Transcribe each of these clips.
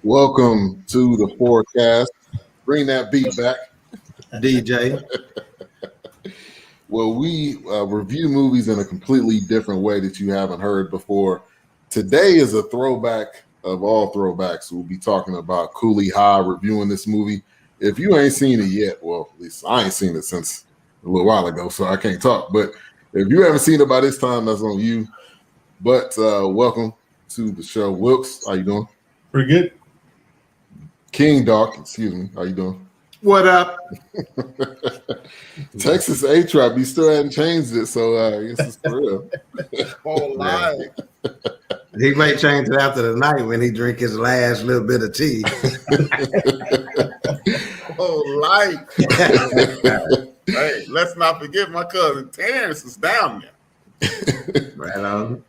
Welcome to the Fourcast. Bring that beat back, DJ. Well, we review movies in a completely different way that you haven't heard before. Today is a throwback of all throwbacks. We'll be talking about Cooley High, reviewing this movie. If you ain't seen it yet, well, at least I ain't seen it since a little while ago, so I can't talk. But if you haven't seen it by this time, that's on you. But welcome to the show. Wilkes, how you doing? Pretty good. King Doc, excuse me, how you doing? What up? Texas A-Trap, you still hadn't changed it, so I guess it's for real. Whole lie. He may change it after the night when he drink his last little bit of tea. Whole life. Hey, let's not forget my cousin Terrence is down there. Right on.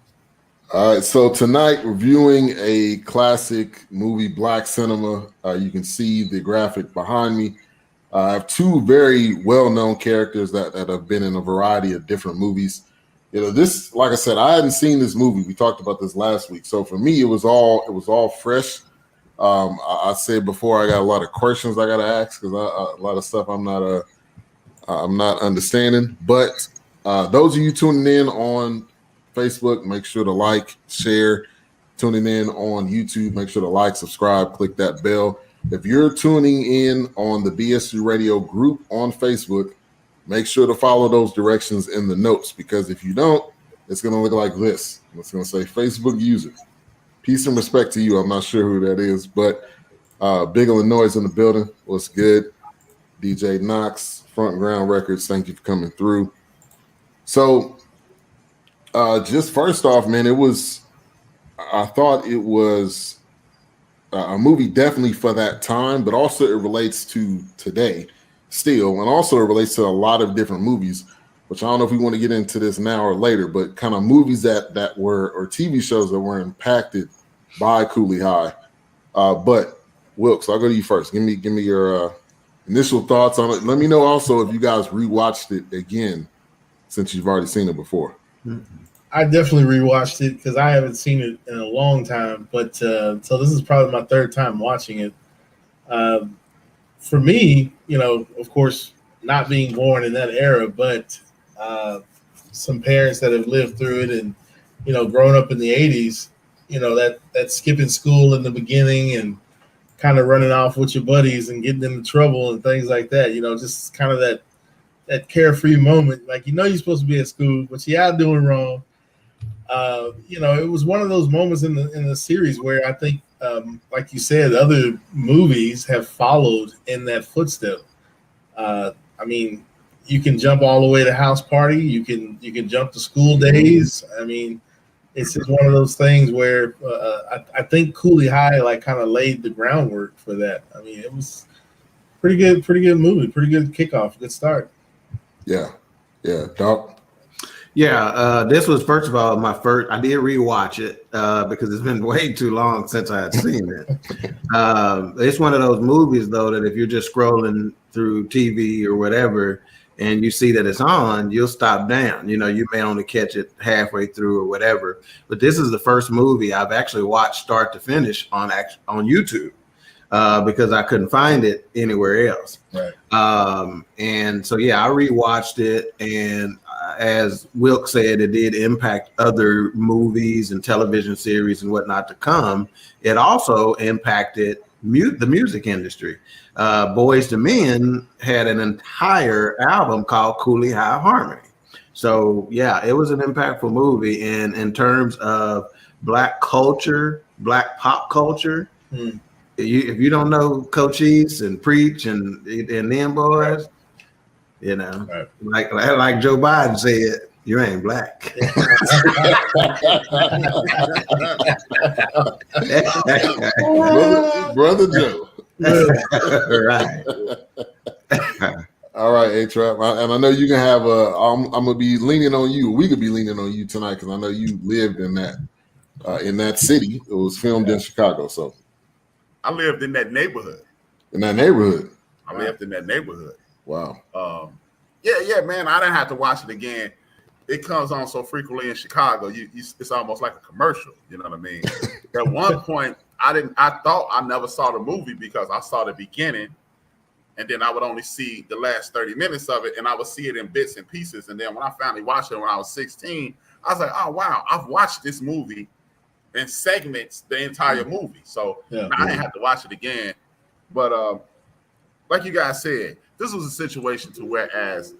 All right, so tonight reviewing a classic movie, Black Cinema. You can see the graphic behind me. I have two very well-known characters that have been in a variety of different movies. You know, this, like I said, I hadn't seen this movie. We talked about this last week, so for me, it was all fresh. I said before, I got a lot of questions I got to ask because a lot of stuff I'm not understanding. But those of you tuning in on Facebook, make sure to like, share. Tuning in on YouTube, make sure to like, subscribe, click that bell. If you're tuning in on the BSU Radio group on Facebook, make sure to follow those directions in the notes, because if you don't, it's going to look like this. It's going to say Facebook user. Peace and respect to you. I'm not sure who that is, but Big Illinois in the building. What's good? DJ Knox, Front Ground Records, thank you for coming through. So just first off, man, I thought it was a movie definitely for that time, but also it relates to today still, and also it relates to a lot of different movies, which I don't know if we want to get into this now or later, but kind of movies that were, or TV shows that were impacted by Cooley High. But Wilkes, I'll go to you first. Give me your initial thoughts on it. Let me know also if you guys rewatched it again since you've already seen it before. I definitely rewatched it because I haven't seen it in a long time. But so this is probably my third time watching it. For me, you know, of course, not being born in that era, but some parents that have lived through it and, you know, grown up in the 80s, you know, that skipping school in the beginning and kind of running off with your buddies and getting into trouble and things like that, you know, just kind of that carefree moment. Like, you know, you're supposed to be at school, but you're out doing wrong. You know, it was one of those moments in the series where I think, like you said, other movies have followed in that footstep. I mean, you can jump all the way to House Party. You can jump to School Days. I mean, it's just one of those things where I think Cooley High like kind of laid the groundwork for that. I mean, it was pretty good movie, pretty good kickoff, good start. Yeah, Doc. Yeah, this was, first of all, my first. I did rewatch it because it's been way too long since I had seen it. It's one of those movies, though, that if you're just scrolling through TV or whatever and you see that it's on, you'll stop down. You know, you may only catch it halfway through or whatever. But this is the first movie I've actually watched start to finish on YouTube. Because I couldn't find it anywhere else. Right. And so, yeah, I rewatched it. And as Wilk said, it did impact other movies and television series and whatnot to come. It also impacted the music industry. Boyz II Men had an entire album called Cooley High Harmony. So, yeah, it was an impactful movie. And in terms of Black culture, Black pop culture, if you don't know Cochise and Preach and them boys, you know, like Joe Biden said, you ain't black. brother Joe. Right. All right, A-Trap. And I know you can have I'm gonna be leaning on you. We could be leaning on you tonight because I know you lived in that city. It was filmed in Chicago, so. I lived in that neighborhood. In that neighborhood? I lived in that neighborhood. Wow. Yeah, man. I didn't have to watch it again. It comes on so frequently in Chicago. It's almost like a commercial. You know what I mean? At one point, I thought I never saw the movie because I saw the beginning, and then I would only see the last 30 minutes of it, and I would see it in bits and pieces. And then when I finally watched it when I was 16, I was like, oh wow, I've watched this movie in segments the entire movie. So I didn't have to watch it again. But like you guys said, this was a situation to whereas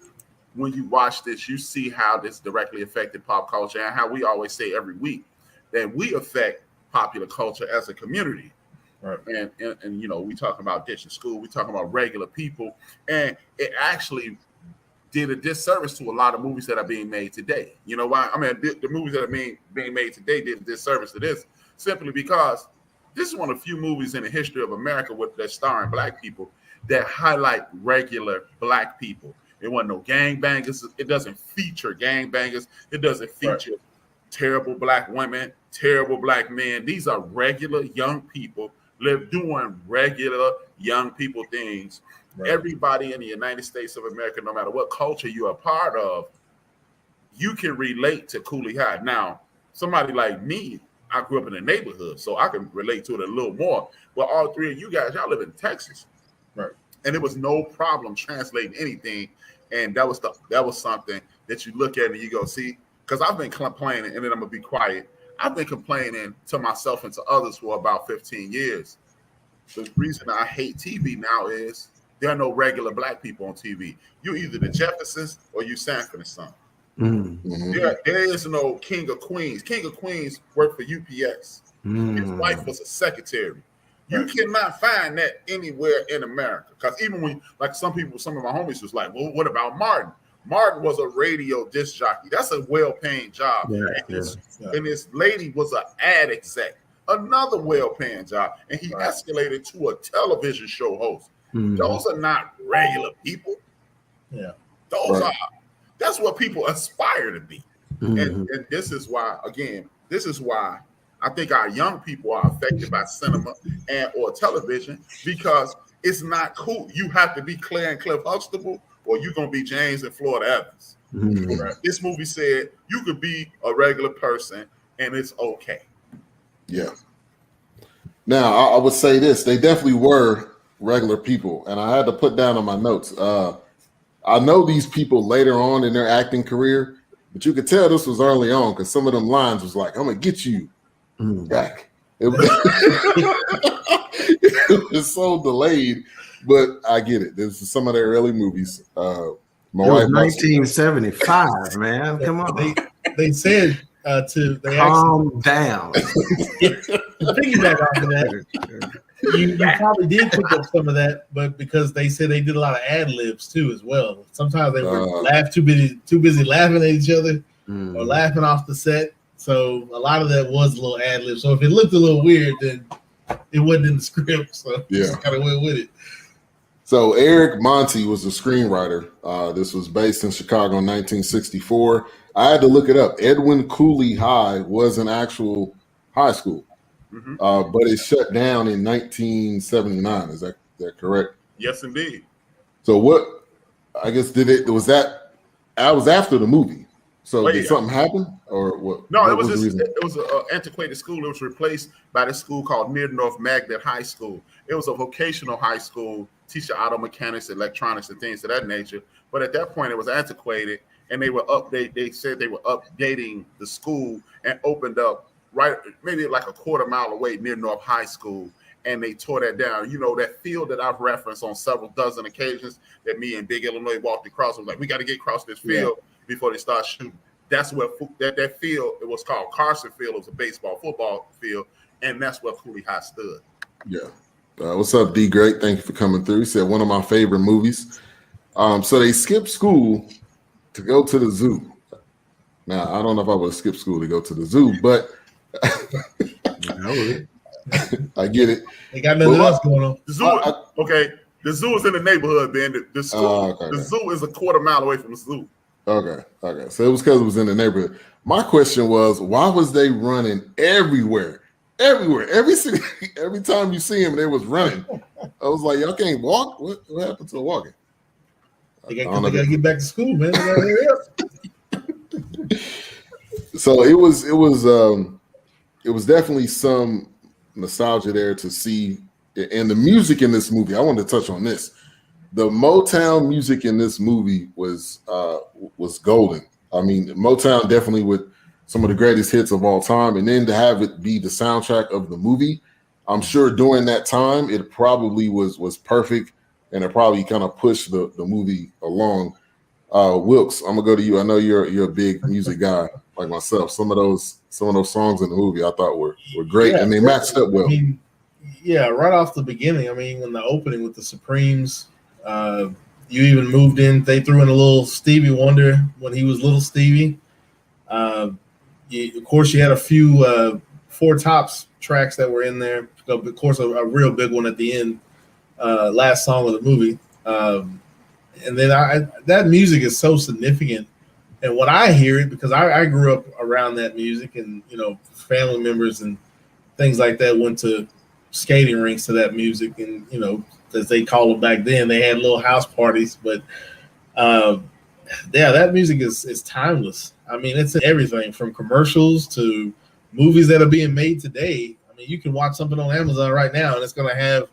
when you watch this, you see how this directly affected pop culture and how we always say every week that we affect popular culture as a community. Right. And you know, we talking about ditching school, we talking about regular people, and it actually did a disservice to a lot of movies that are being made today. You know why? I mean, the movies that are being made today did a disservice to this simply because this is one of the few movies in the history of America that starring black people that highlight regular black people. It wasn't no gangbangers. It doesn't feature gangbangers. It doesn't feature terrible black women, terrible black men. These are regular young people doing regular young people things. Right. Everybody in the United States of America, no matter what culture you're a part of, you can relate to Cooley High. Now, somebody like me, I grew up in the neighborhood, so I can relate to it a little more. But all three of you guys, y'all live in Texas. Right. And it was no problem translating anything. And that was something that you look at and you go, see, because I've been complaining, and then I'm going to be quiet. I've been complaining to myself and to others for about 15 years. The reason I hate TV now is there are no regular black people on TV. You're either the Jeffersons or you Sanford and Son. Mm-hmm. There is no King of Queens. King of Queens worked for UPS. His wife was a secretary. You cannot find that anywhere in America. Because even when, like some of my homies was like, well, what about Martin? Martin was a radio disc jockey. That's a well-paying job. And this lady was an ad exec, another well-paying job. And he escalated to a television show host. Those are not regular people. Yeah. Those are, that's what people aspire to be. And this is why, again, I think our young people are affected by cinema and or television because it's not cool. You have to be Claire and Cliff Huxtable or you're going to be James and Florida Evans. Right? This movie said you could be a regular person and it's okay. Yeah. Now, I would say this. They definitely were regular people. And I had to put down on my notes. I know these people later on in their acting career, but you could tell this was early on because some of them lines was like, I'm going to get you back. It was so delayed, but I get it. This is some of their early movies. My wife 1975, man. Come on. They said calm down. Piggyback off of that. You probably did pick up some of that, but because they said they did a lot of ad libs too as well. Sometimes they were too busy laughing at each other or laughing off the set. So a lot of that was a little ad lib. So if it looked a little weird, then it wasn't in the script. So just kind of went with it. So Eric Monty was the screenwriter. This was based in Chicago in 1964. I had to look it up. Edwin Cooley High was an actual high school, but it shut down in 1979. Is that correct? Yes, indeed. So what? I guess that was after the movie. So did something happen or what? No, it was an antiquated school. It was replaced by this school called Near North Magnet High School. It was a vocational high school, teach auto mechanics, electronics, and things of that nature. But at that point, it was antiquated, and they said they were updating the school and opened up maybe like a quarter mile away near North High School, and they tore that down. You know, that field that I've referenced on several dozen occasions that me and Big Illinois walked across. I was like, we got to get across this field before they start shooting. That's where that field, it was called Carson Field. It was a football field, and that's where Cooley High stood. Yeah. What's up, D? Great. Thank you for coming through. He said one of my favorite movies. So they skipped school to go to the zoo. Now, I don't know if I would have skipped school to go to the zoo, but I get it. They got nothing else going on. The zoo, the zoo is in the neighborhood, man. The zoo is a quarter mile away from the zoo. Okay. So it was because it was in the neighborhood. My question was, why was they running everywhere? Every time you see them, they was running. I was like, y'all can't walk? What happened to walking? They got to get back to school, man. They gotta hurry up. So it was definitely some nostalgia there to see, and the music in this movie. I wanted to touch on this. The Motown music in this movie was golden. I mean, Motown definitely with some of the greatest hits of all time, and then to have it be the soundtrack of the movie, I'm sure during that time it probably was perfect, and it probably kind of pushed the movie along. Wilkes, I'm gonna go to you. I know you're a big music guy like myself. Some of those songs in the movie I thought were great, and they matched up well. I mean, yeah, right off the beginning. I mean, in the opening with the Supremes, you even moved in. They threw in a little Stevie Wonder when he was little Stevie. Of course, you had a few Four Tops tracks that were in there. Of course, a real big one at the end, last song of the movie. And then that music is so significant. And when I hear it, because I grew up around that music, and family members and things like that went to skating rinks to that music, and as they called them back then, they had little house parties. But that music is timeless. I mean, it's in everything from commercials to movies that are being made today. I mean, you can watch something on Amazon right now, and it's going to have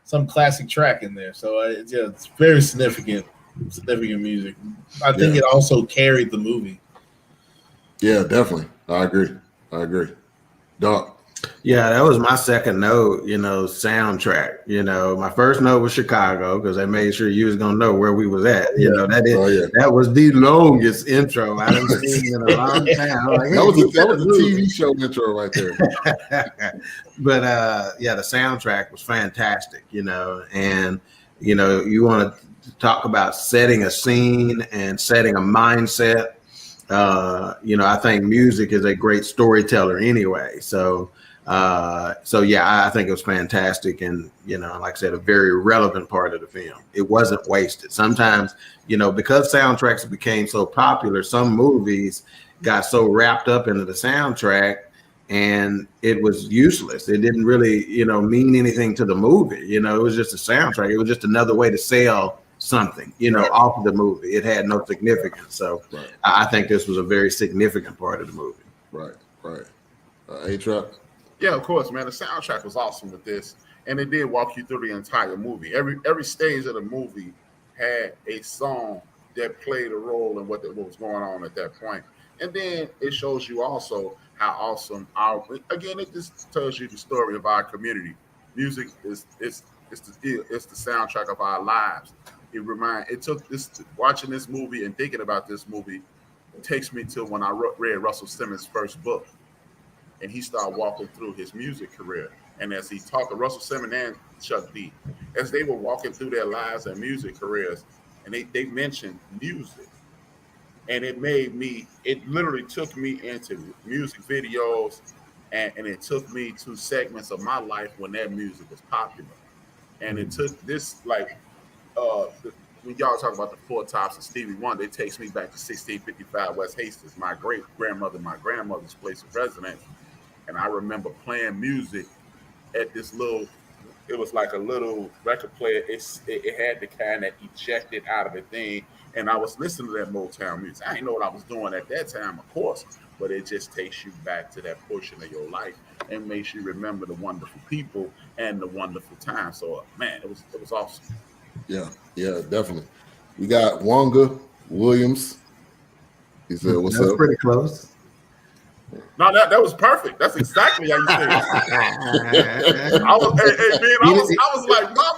some classic track in there. So it's very significant music. I think it also carried the movie. Yeah, definitely. I agree. Doc. Yeah, that was my second note, soundtrack. My first note was Chicago, because I made sure you was gonna know where we was at. That was the longest intro I've seen in a long time. Like, that was a TV show intro right there. But the soundtrack was fantastic, and you want to talk about setting a scene and setting a mindset. I think music is a great storyteller anyway. So I think it was fantastic, and like I said, a very relevant part of the film. It wasn't wasted. Sometimes, because soundtracks became so popular, some movies got so wrapped up into the soundtrack, and it was useless. It didn't really, mean anything to the movie. It was just a soundtrack. It was just another way to sell something, off of the movie. It had no significance. So I think this was a very significant part of the movie. Right. A-Trap. Yeah, of course, man. The soundtrack was awesome with this, and it did walk you through the entire movie. Every stage of the movie had a song that played a role in what was going on at that point. And then it shows you also how awesome it just tells you the story of our community. Music is the soundtrack of our lives. Watching this movie and thinking about this movie takes me to when I read Russell Simmons' first book. And he started walking through his music career. And as he talked to Russell Simmons and Chuck D, as they were walking through their lives and music careers, and they mentioned music. And it literally took me into music videos, and it took me to segments of my life when that music was popular. And it took this, when y'all talk about the Four Tops and Stevie Wonder, it takes me back to 1655 West Hastings, my grandmother's place of residence. And I remember playing music at this it was like a little record player. It had the kind that ejected out of the thing. And I was listening to that Motown music. I didn't know what I was doing at that time, of course, but it just takes you back to that portion of your life and makes you remember the wonderful people and the wonderful time. So, man, it was awesome. Yeah, definitely. We got Wonga Williams. He said, "What's up?" That's pretty close. No, that was perfect. That's exactly how you said it. I was like, my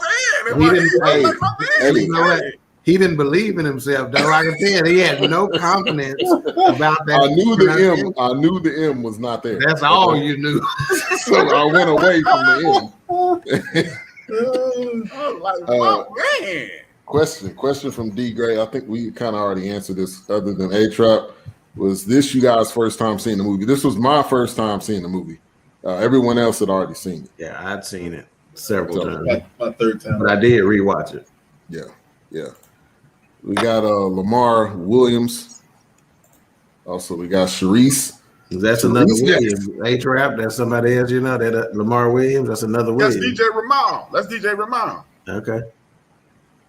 man. He didn't believe in himself, though. Like I said, he had no confidence about that. I knew the M was not there. That's all you knew. So I went away from the M. I was like, man. Question from D Gray. I think we kind of already answered this. Other than A-Trap, was this you guys' first time seeing the movie? This was my first time seeing the movie. Everyone else had already seen it. Yeah, I'd seen it several times. My third time, but I did rewatch it. Yeah. We got Lamar Williams. Also, we got Sharice. That's another Williams. A-Trap, that's somebody else, that Lamar Williams, that's another Williams. That's DJ Ramon. Okay.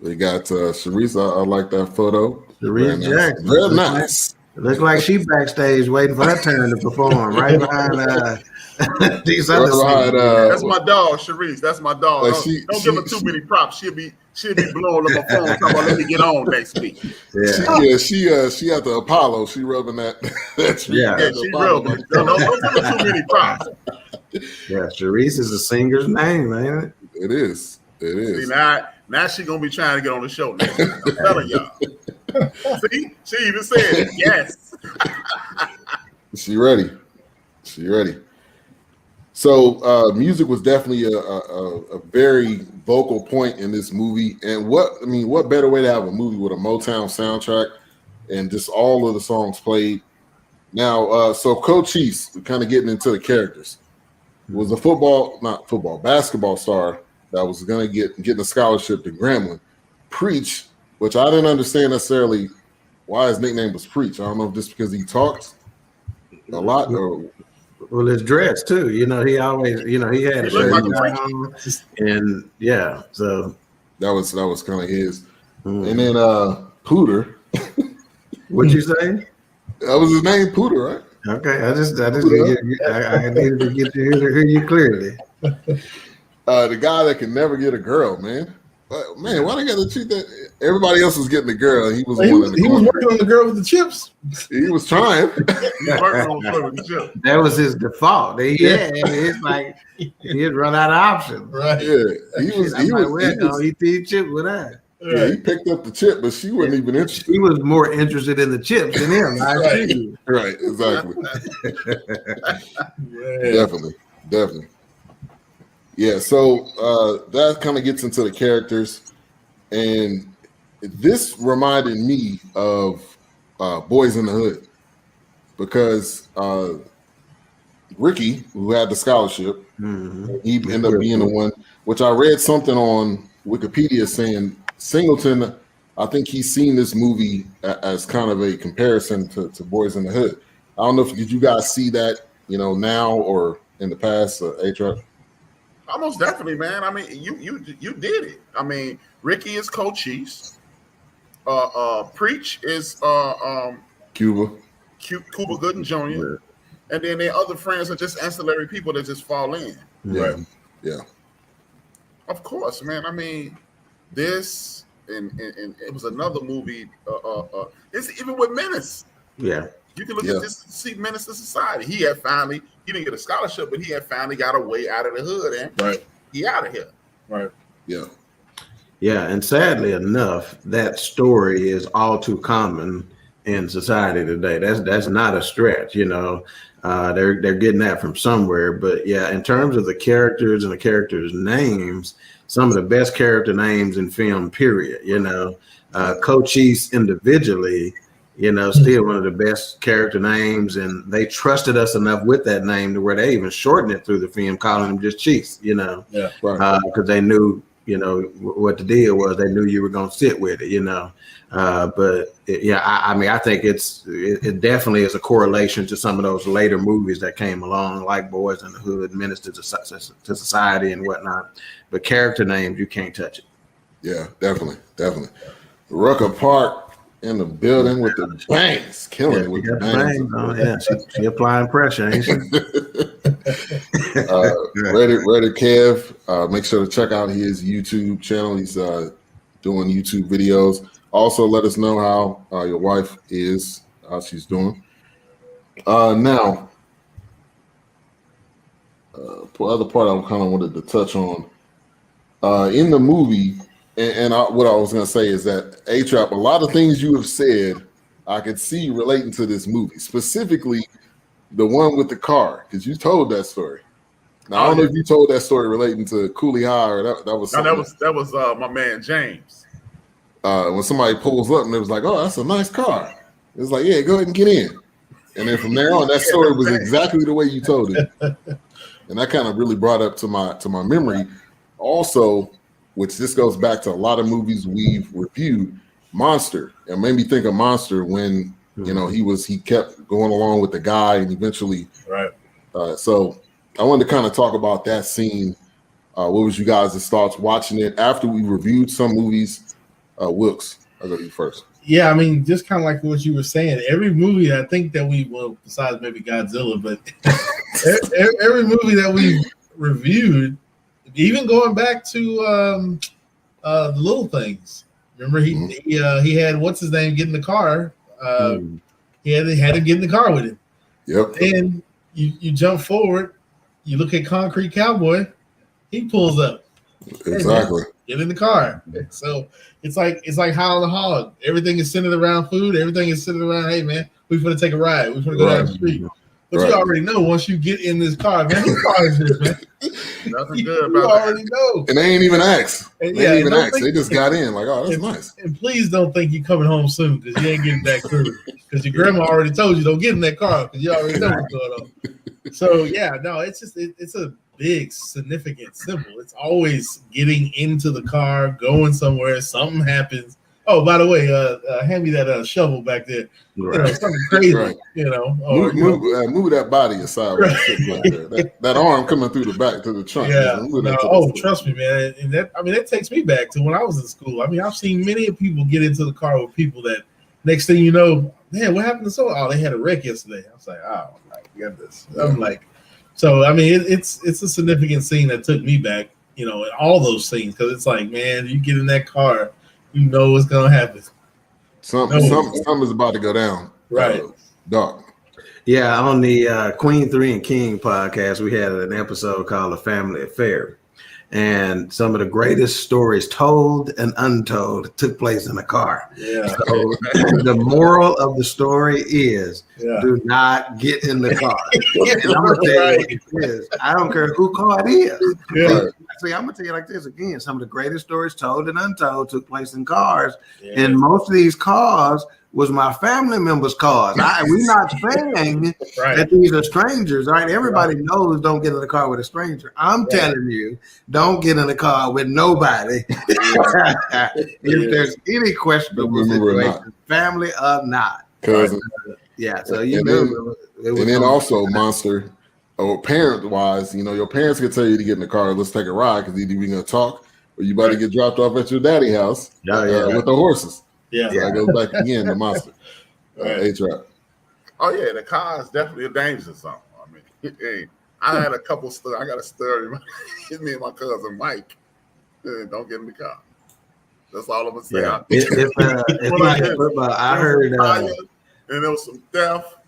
We got Sharice. I like that photo. Sharice Jackson. Very nice. Looks like she backstage waiting for her turn to perform right behind these Right other behind, singers. That's my dog, Sharice. That's my dog. Like Don't give her too many props. She'll be blowing up her phone talking about let me get on next week. She at the Apollo. She rubbing that. Yeah. Yeah, she rubbing. Don't give her too many props. Yeah, Sharice is a singer's name, ain't it? It is. It is. See, now she gonna be trying to get on the show next week. I'm telling y'all. See, she even said yes. She ready. She ready. So music was definitely a very vocal point in this movie. And what better way to have a movie with a Motown soundtrack and just all of the songs played. Now, so Cochise, kind of getting into the characters, was a basketball star that was going to getting a scholarship to Grambling. Preach, which I didn't understand necessarily why his nickname was Preach. I don't know if just because he talks a lot or. Well, his dress too. He always, he had a shirt on, and yeah, so that was kind of his. And then Pooter. What'd you say? That was his name, Pooter, right? Okay, I needed to get you hear you clearly. The guy that can never get a girl, man. Man, why they got to treat that? Everybody else was getting a girl, and he was he was working on the girl with the chips. He was trying. That was his default. It's like he'd run out of options. Right. Yeah, he was eat these chips with that. Yeah, he picked up the chip, but she wasn't even interested. He was more interested in the chips than him. Right, exactly. Definitely. Yeah, so that kind of gets into the characters, and this reminded me of Boys in the Hood because Ricky, who had the scholarship, he ended up being the one, which I read something on Wikipedia saying Singleton, I think he's seen this movie as kind of a comparison to Boys in the Hood. I don't know did you guys see that, now or in the past, A-Truck? Almost definitely, man. I mean, you did it. I mean, Ricky is Cochise. Preach is Cuba Gooden Jr. And then their other friends are just ancillary people that just fall in. Yeah. Yeah. Of course, man. I mean, this and it was another movie. It's even with Menace. Yeah. You can look at this and see Menace to Society. He didn't get a scholarship, but he had finally got a way out of the hood, and he out of here. Right. Yeah. Yeah, and sadly enough, that story is all too common in society today. That's not a stretch, They're getting that from somewhere. But yeah, in terms of the characters and the characters' names, some of the best character names in film, period. Cochise individually, still one of the best character names, and they trusted us enough with that name to where they even shortened it through the film, calling him just Cheese, because they knew, what the deal was. They knew you were going to sit with it, I think it definitely is a correlation to some of those later movies that came along, like Boys in the Hood, Minister to Society and whatnot. But character names, you can't touch it. Yeah, definitely. Rucker Park in the building with the bangs, killing it with the bangs. Oh, yeah, she applying pressure, ain't she? Reddit Kev, make sure to check out his YouTube channel. He's doing YouTube videos. Also, let us know how your wife is, how she's doing. Now, the other part I kind of wanted to touch on in the movie, and what I was going to say is that A-Trap, a lot of things you have said, I could see relating to this movie, specifically the one with the car, because you told that story. Now, I don't know if you told that story relating to Cooley High or that was something. No, that was my man James. When somebody pulls up and it was like, "Oh, that's a nice car," it was like, "Yeah, go ahead and get in." And then from there on, that story was exactly the way you told it, and that kind of really brought up to my memory. Also, which this goes back to a lot of movies we've reviewed, Monster. It made me think of Monster when he kept going along with the guy and eventually. Right. So I wanted to kind of talk about that scene. What was you guys' thoughts watching it after we reviewed some movies? Wilkes, I'll go to you first. Yeah, I mean, just kind of like what you were saying. Every movie I think that besides maybe Godzilla, but every movie that we reviewed, even going back to the Little Things. Remember, he had what's his name get in the car. He had him get in the car with him. Yep. And you jump forward, you look at Concrete Cowboy, he pulls up. Exactly. Hey, get in the car. So it's like Howling the Hog. Everything is centered around food. Everything is centered around, hey man, we're gonna take a ride. We're gonna go down the street. But you already know once you get in this car, man, whose car is this, man? Nothing good about you already know. And they ain't even asked. They They just got in like, oh, that's nice. And please don't think you're coming home soon because you ain't getting back through. Because your grandma already told you don't get in that car because you already know what's going on. So yeah, no, it's just it's a big significant symbol. It's always getting into the car, going somewhere, something happens. Oh, by the way, hand me that shovel back there. Right. You know, something crazy. Right. You know, move that body aside. Right. That arm coming through the back to the trunk. Yeah. Trust me, man. And that takes me back to when I was in school. I mean, I've seen many people get into the car with people that next thing you know, man, what happened to so? Oh, they had a wreck yesterday. I was like, oh my goodness. Yeah. I'm like, so I mean, it's a significant scene that took me back. You know, and all those scenes because it's like, man, you get in that car. You know what's gonna happen. Something is about to go down. Right. Doc. Yeah, on the Queen 3 and King podcast, we had an episode called The Family Affair. And some of the greatest stories told and untold took place in a car. Yeah. So the moral of the story is do not get in the car. And I'm gonna tell you what it is. I don't care who car it is. Yeah. See, I'm gonna tell you like this again. Some of the greatest stories told and untold took place in cars, and most of these cars was my family members' cars. We're not saying that these are strangers, right? Everybody knows don't get in the car with a stranger. I'm telling you, don't get in the car with nobody. If there's any questionable situation, family or not. Cousin. So you know. And then also, Monster, parent-wise, you know, your parents can tell you to get in the car, let's take a ride, because either we're going to talk or you about to get dropped off at your daddy's house with the horses. Yeah. So that goes back again to Monster. A-Trap. Oh, yeah, the car is definitely a danger zone. I mean, hey, I had a couple stories. I got a story. Me and my cousin Mike. Don't get in the car. That's all I'm going to say. Yeah. It's like football. I heard. And there was some theft,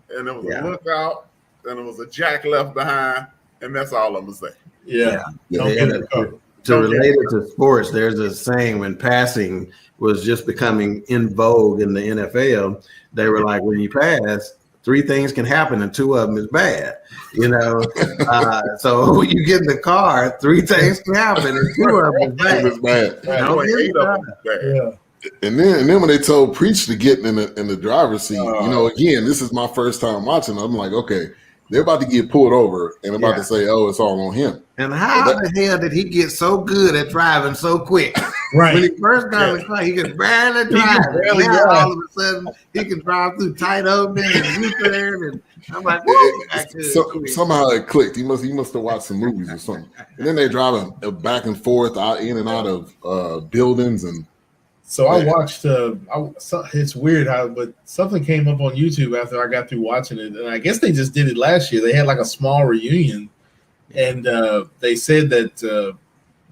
and there was a lookout, and there was a jack left behind, and that's all I'm going to say. Yeah. Don't get in the car. To relate it to sports, there's a saying when passing was just becoming in vogue in the NFL, they were like, when you pass, 3 things can happen and 2 of them is bad. You know, so when you get in the car, 3 things can happen and 2 of them is bad. Yeah. And then when they told Preach to get in the driver's seat, you know, again, this is my first time watching. I'm like, okay, they're about to get pulled over and about to say, oh, it's all on him. And how the hell did he get so good at driving so quick? Right. When he first got in the car, he could barely drive. Now all of a sudden, he can drive through tight openings and U-turn. And I'm like, somehow it clicked. He must have watched some movies or something. And then they're driving back and forth, in and out of buildings. And so I watched. It's weird but something came up on YouTube after I got through watching it, and I guess they just did it last year. They had like a small reunion, and they said that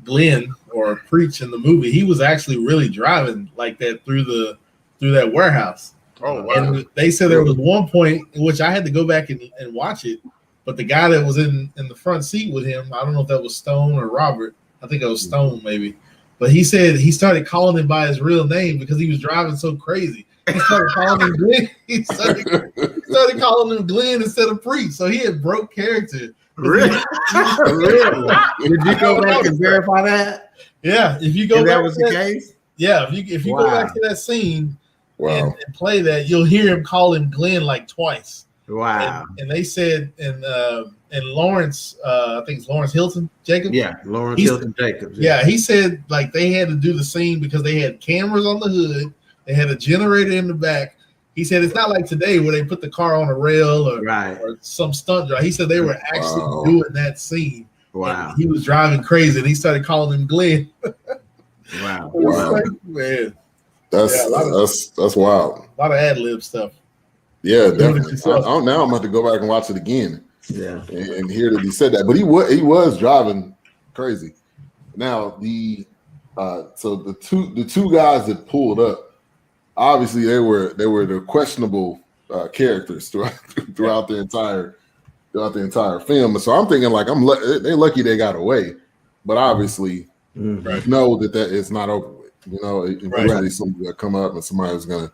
Glenn or Preach in the movie, he was actually really driving like that through that warehouse. Oh wow! And they said there was one point in which I had to go back and watch it, but the guy that was in the front seat with him, I don't know if that was Stone or Robert. I think it was Stone maybe. But he said he started calling him by his real name because he was driving so crazy. He started calling him Glenn. He started calling him Glenn instead of Preach. So he had broke character. Really? Did you go back and verify that? Yeah. If you go back that was the case? Yeah. If you go back to that scene and play that, you'll hear him call him Glenn like twice. Wow. And they said and Lawrence, I think it's Lawrence Hilton Jacobs. Yeah, Lawrence Hilton Jacobs. Yeah, he said like they had to do the scene because they had cameras on the hood, they had a generator in the back. He said it's not like today where they put the car on a rail or some stunt drive. He said they were actually doing that scene. Wow. He was driving crazy and he started calling him Glenn. Wow. Like, man. That's wild. A lot of ad lib stuff. Yeah, definitely. Now I'm going to go back and watch it again. Yeah, and hear that he said that, but he was driving crazy. Now so the two guys that pulled up, obviously they were the questionable characters throughout the entire film. And so I'm thinking like they're lucky they got away, but obviously you know that it's not over with. You know, eventually somebody will come up and somebody was gonna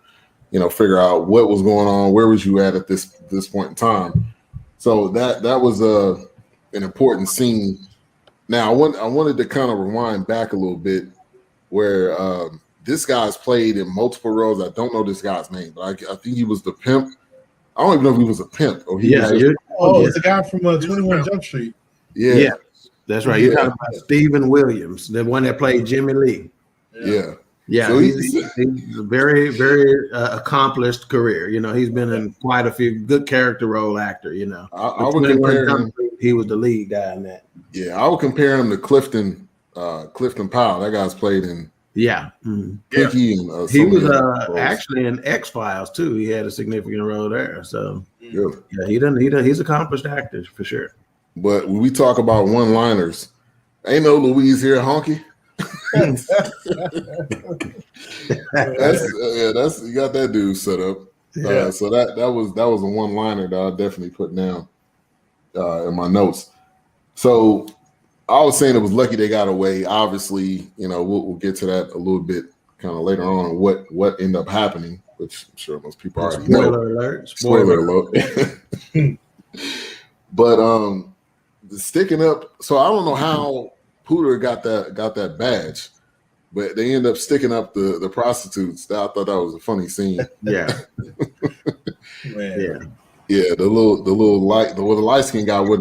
figure out what was going on. Where was you at this point in time? So that was an important scene. Now I wanted to kind of rewind back a little bit where this guy's played in multiple roles. I don't know this guy's name, but I think he was the pimp. I don't even know if he was a pimp or he was just, it's the guy from 21 Jump Street. Yeah, that's right. You're talking about Stephen Williams, the one that played Jimmy Lee. Yeah. So he's a very, very accomplished career. You know, he's been in quite a few good character role actor. You know, I would compare him. He was the lead guy in that. Yeah, I would compare him to Clifton Powell. That guy's played in Pinky and he was actually in X-Files too. He had a significant role there. So he's accomplished actor for sure. But when we talk about one-liners, ain't no Louise here, honky. That's you got that dude set up. So that was a one-liner that I definitely put down in my notes. So I was saying it was lucky they got away. Obviously, we'll get to that a little bit kind of later on. What ended up happening, which I'm sure most people already know. Spoiler alert. But sticking up. So I don't know how Pooter got that badge, but they end up sticking up the prostitutes. I thought that was a funny scene. Yeah. Yeah, the light skinned guy he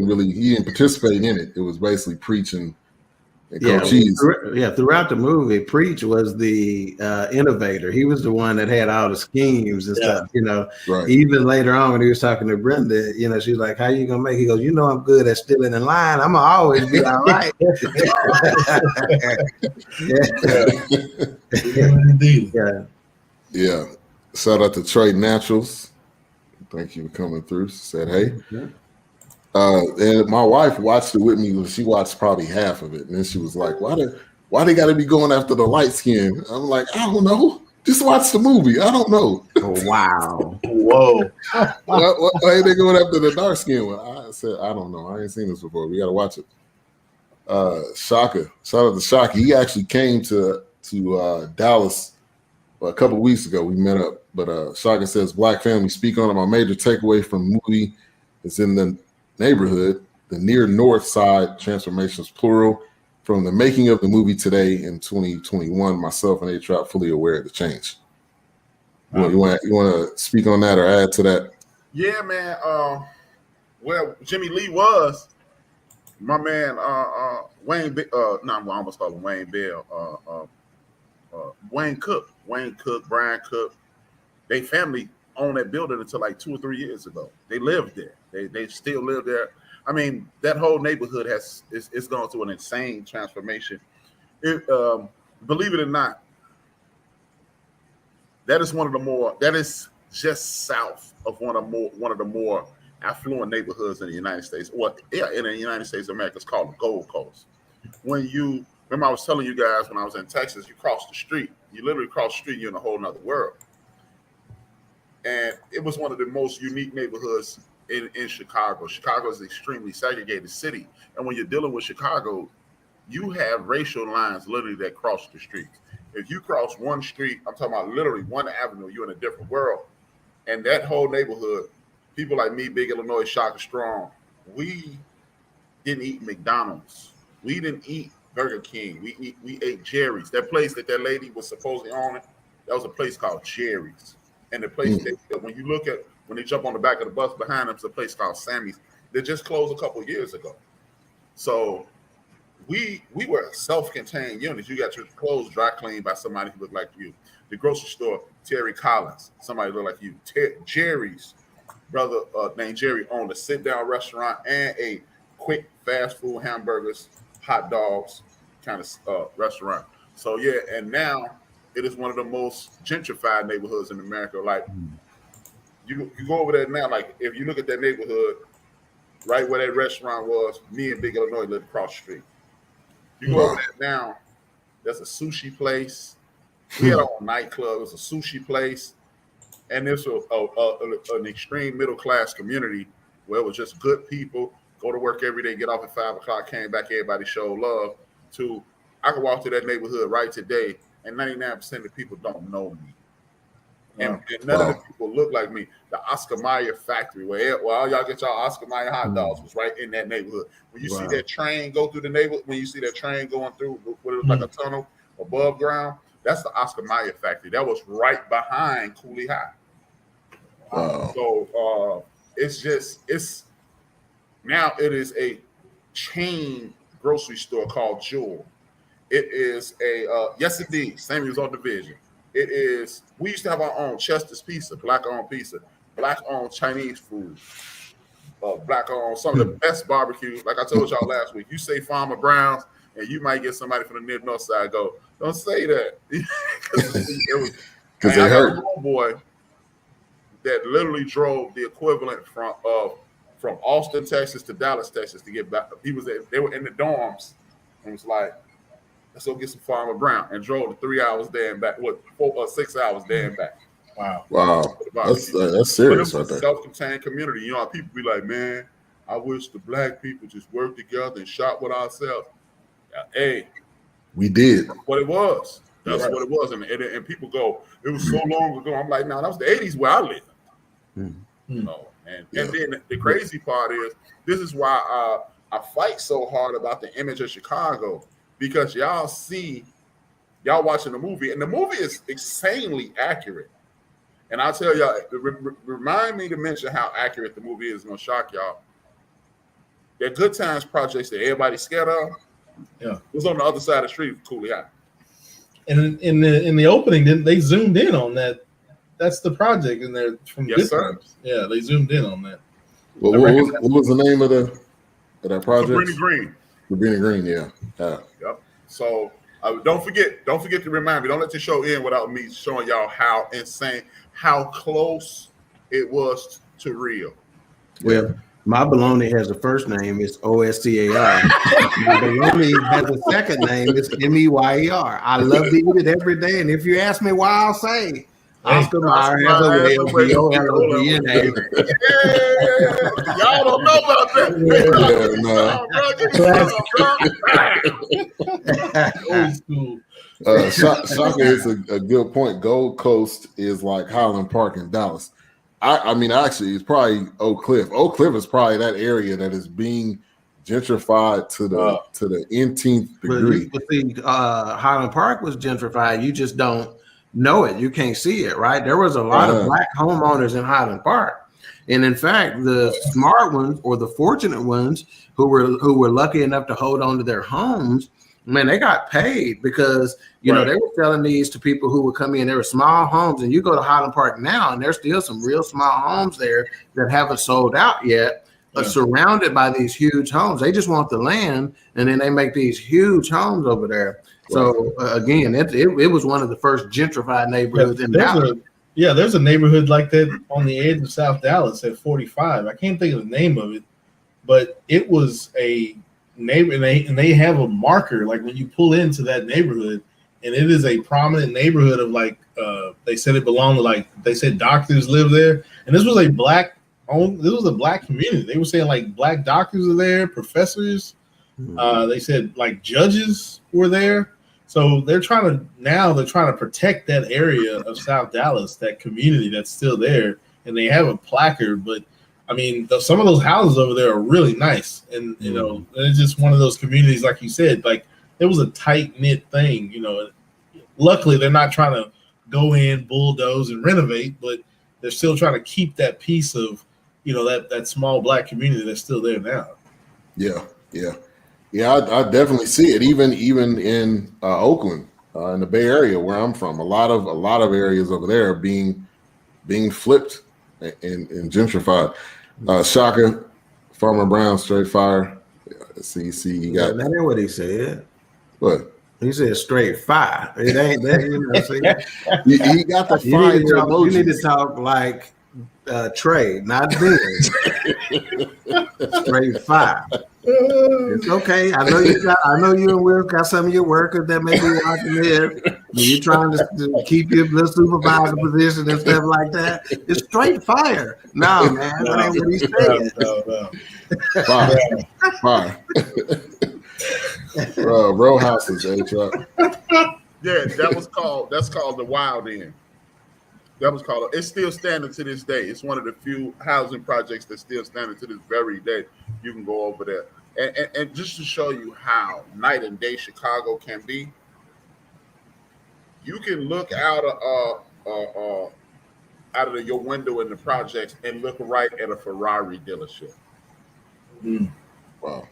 didn't participate in it. It was basically preaching and Cochise. Throughout the movie, Preach was the innovator. He was the one that had all the schemes and stuff, Right. Even later on when he was talking to Brenda, she's like, how you gonna make it? He goes, I'm good at stealing in line. I'm gonna always be all right. Yeah. Shout out to Trey Naturals. Thank you for coming through. She said, hey. And my wife watched it with me. She watched probably half of it. And then she was like, why they got to be going after the light skin? I'm like, I don't know. Just watch the movie. I don't know. Oh, wow. Whoa. Why ain't they going after the dark skin one? I said, I don't know. I ain't seen this before. We got to watch it. Shaka. Shout out to Shaka. He actually came to Dallas a couple of weeks ago. We met up. But Shaka says, Black family, speak on it. My major takeaway from the movie is in the neighborhood, the near north side transformations, plural, from the making of the movie today in 2021. Myself and A-Trap fully aware of the change. You want to speak on that or add to that? Yeah, man. Well, Jimmy Lee was my man. Wayne. I almost called him Wayne Bell. Wayne Cook, Brian Cook. They family owned that building until like 2 or 3 years ago. They lived there. They still live there. I mean, that whole neighborhood it's gone through an insane transformation. Believe it or not, that is just south of one of the more affluent neighborhoods in the United States. In the United States of America, it's called the Gold Coast. Remember I was telling you guys when I was in Texas, you cross the street. You literally cross the street, you're in a whole nother world. And it was one of the most unique neighborhoods in Chicago. Chicago is an extremely segregated city. And when you're dealing with Chicago, you have racial lines literally that cross the streets. If you cross one street, I'm talking about literally one avenue, you're in a different world. And that whole neighborhood, people like me, Big Illinois, Shaka Strong, we didn't eat McDonald's. We didn't eat Burger King. We ate Jerry's. That place that lady was supposedly on, that was a place called Jerry's. And the place that when they jump on the back of the bus behind them, it's a place called Sammy's. They just closed a couple of years ago. So we were a self-contained unit. You got your clothes dry cleaned by somebody who looked like you. The grocery store, Terry Collins, somebody looked like you. Jerry's brother named Jerry owned a sit-down restaurant and a quick fast food hamburgers, hot dogs kind of restaurant. So yeah, and now it is one of the most gentrified neighborhoods in America. Like you go over there now, like if you look at that neighborhood, right where that restaurant was, me and Big Illinois lived across the street. You go over there now, there's a sushi place. We had our own nightclub. It was a sushi place. And this was an extreme middle class community where it was just good people, go to work every day, get off at 5 o'clock, came back, everybody showed love. To I could walk through that neighborhood right today, and 99% of the people don't know me. And none of the people look like me. The Oscar Mayer factory, where all y'all get y'all Oscar Mayer hot dogs, was right in that neighborhood. When you see that train go through the neighborhood, when you see that train going through what it was like a tunnel above ground, that's the Oscar Mayer factory. That was right behind Cooley High. So it's now it is a chain grocery store called Jewel. It is yes indeed, Same Result Division. It is. We used to have our own Chester's Pizza, black-owned pizza, black-owned Chinese food, black-owned some of the best barbecue. Like I told y'all last week, you say Farmer Brown's, and you might get somebody from the near north side go, don't say that, because they hurt. A homeboy that literally drove the equivalent from Austin, Texas to Dallas, Texas to get back. They were in the dorms, and was like, let's go get some Farmer Brown, and drove the 3 hours there and back. 4 or 6 hours there and back. Wow. That's serious right there. Self-contained community. You know how people be like, man, I wish the black people just worked together and shop with ourselves. Hey, we did. That's what it was. That's what it was. And people go, it was so long ago. I'm like, no, that was the 80s where I lived. You know, and then the crazy part is, this is why I fight so hard about the image of Chicago. Because y'all watching the movie, and the movie is insanely accurate. And I'll tell y'all, remind me to mention how accurate the movie is. It's gonna shock y'all. That Good Times projects that everybody's scared of, was on the other side of the street of Cooley High. And in the opening, they zoomed in on that. That's the project, and they're from Good Times. Yeah, they zoomed in on that. What was the name of that project? Cabrini Green. Cabrini Green, yeah. Yep. So don't forget to remind me. Don't let the show end without me showing y'all how insane, how close it was to real. Well, my baloney has a first name, it's OSCAR. My baloney has a second name, it's MEYER. I love to eat it every day, and if you ask me why, I'll say Oscar Mayer has a way of DNA. Y'all don't know about that. Shaka is a good point. Gold Coast is like Highland Park in Dallas. I mean, actually, it's probably Oak Cliff. Oak Cliff is probably that area that is being gentrified to the nth degree. But see, Highland Park was gentrified. You just don't know it. You can't see it, right? There was a lot of black homeowners in Highland Park, and in fact, the smart ones or the fortunate ones who were lucky enough to hold on to their homes, man, they got paid because you know they were selling these to people who would come in. There were small homes, and you go to Highland Park now, and there's still some real small homes there that haven't sold out yet. Surrounded by these huge homes. They just want the land, and then they make these huge homes over there. So again, it was one of the first gentrified neighborhoods in Dallas. There's a neighborhood like that on the edge of South Dallas at 45. I can't think of the name of it, but it was a neighbor, and they have a marker like when you pull into that neighborhood, and it is a prominent neighborhood of like they said it belonged to they said doctors live there, and this was a black community. They were saying like black doctors are there, professors. They said like judges were there. So they're trying to protect that area of South Dallas, that community that's still there, and they have a placard. But I mean, some of those houses over there are really nice, and you know, it's just one of those communities, like you said, like it was a tight knit thing. You know, luckily they're not trying to go in, bulldoze, and renovate, but they're still trying to keep that piece of, you know, that small black community that's still there now. Yeah, I definitely see it. Even in Oakland, in the Bay Area where I'm from, a lot of areas over there are being flipped and gentrified. Shaka, Farmer Brown, straight fire. See, you got. That ain't what he said. What? He said straight fire. It ain't that, you know. See, he got the fire you need to emojis. talk like Trey, not Ben. Straight fire. It's okay. I know you and Will got some of your workers that may be watching this. You're trying to keep your little supervisor position and stuff like that. It's straight fire. No, man, that ain't what he's saying. Fire. Row houses, Chuck. Yeah, that's called the Wild End. That was called. It's still standing to this day. It's one of the few housing projects that's still standing to this very day. You can go over there, and just to show you how night and day Chicago can be, you can look out of your window in the projects and look right at a Ferrari dealership. Wow.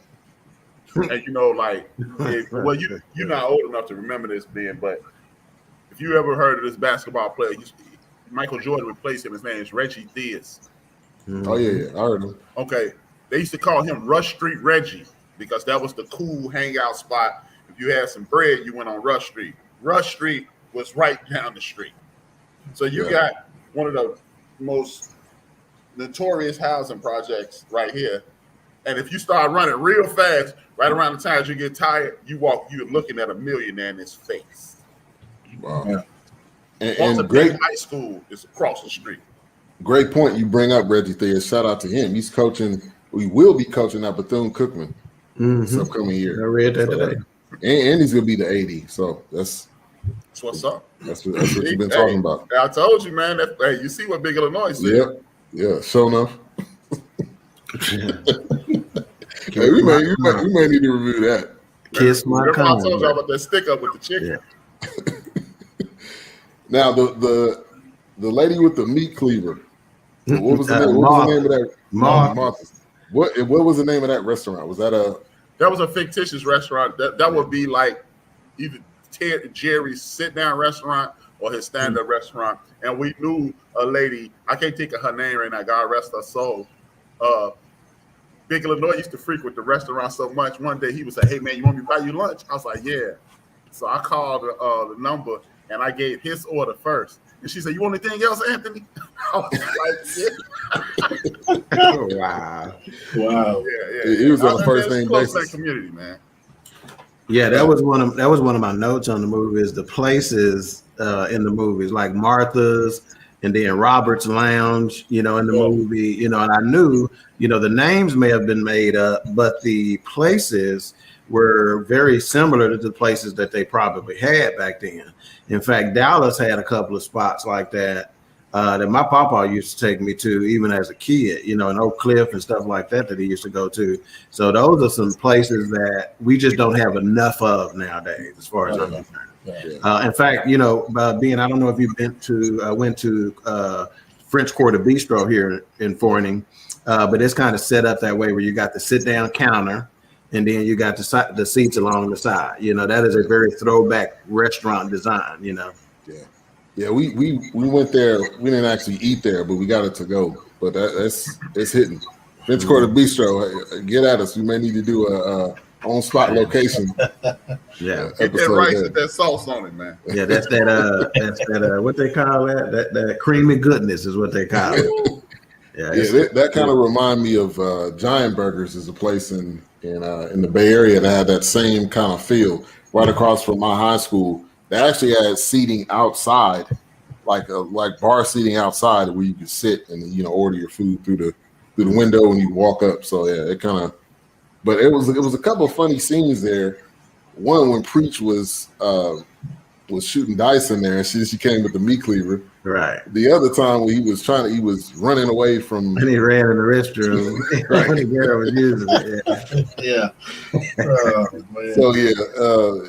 And you know, like, you're not old enough to remember this, Ben, but if you ever heard of this basketball player, Michael Jordan replaced him. His name is Reggie Theus. Oh yeah, I heard him. Okay, they used to call him Rush Street Reggie because that was the cool hangout spot. If you had some bread, you went on Rush Street. Rush Street was right down the street. So you got one of the most notorious housing projects right here. And if you start running real fast, right around the time you get tired, you're looking at a millionaire in his face. Wow. Yeah. And great high school is across the street. Great point you bring up, Reggie Theus. Shout out to him. He's coaching. We will be coaching at Bethune-Cookman this upcoming year. I read that today. And he's gonna be the AD. So that's what's up. That's what you've been talking about. I told you, man. You see what Big Illinois said. Yeah. Sure enough. Hey, we may need to review that. Kiss my Remember car. I told you about that stick up with the chicken. Yeah. Now the lady with the meat cleaver. What was the name? What was the name of that? Martha. What was the name of that restaurant? Was that a? That was a fictitious restaurant. That would be like either Jerry's sit down restaurant or his stand up restaurant. And we knew a lady. I can't think of her name right now. God rest her soul. Big Illinois used to frequent the restaurant so much. One day he was like, "Hey man, you want me to buy you lunch?" I was like, "Yeah." So I called the number and I gave his order first. And she said, "You want anything else, Anthony?" I was like, "Yeah." Oh, wow. Yeah. He was on a first name basis. basis. Community, man. Yeah, that was one of my notes on the movie. Is the places in the movies like Martha's and then Robert's Lounge, in the movie, and I knew, the names may have been made up, but the places were very similar to the places that they probably had back then. In fact, Dallas had a couple of spots like that that my papa used to take me to even as a kid, in Oak Cliff and stuff like that he used to go to. So those are some places that we just don't have enough of nowadays, as far as I'm concerned. In fact, Ben, I don't know if you've went to French Quarter Bistro here in Forney, but it's kind of set up that way where you got the sit down counter and then you got the seats along the side. That is a very throwback restaurant design. Yeah. We went there. We didn't actually eat there, but we got it to go. But it's hitting. French Quarter Bistro, get at us. We may need to do a on spot location. Yeah, get that rice with that sauce on it, man. Yeah, that's that what they call that creamy goodness is what they call it. Yeah, that kind of remind me of Giant Burgers is a place in the Bay Area that had that same kind of feel. Right across from my high school, they actually had seating outside, like bar seating outside where you could sit and order your food through the window when you walk up. So yeah, it kind of. But it was a couple of funny scenes there. One when Preach was shooting dice in there, and she came with the meat cleaver. Right. The other time when he was running away from, and he ran in the restroom. Right. When the girl was using it. Yeah. So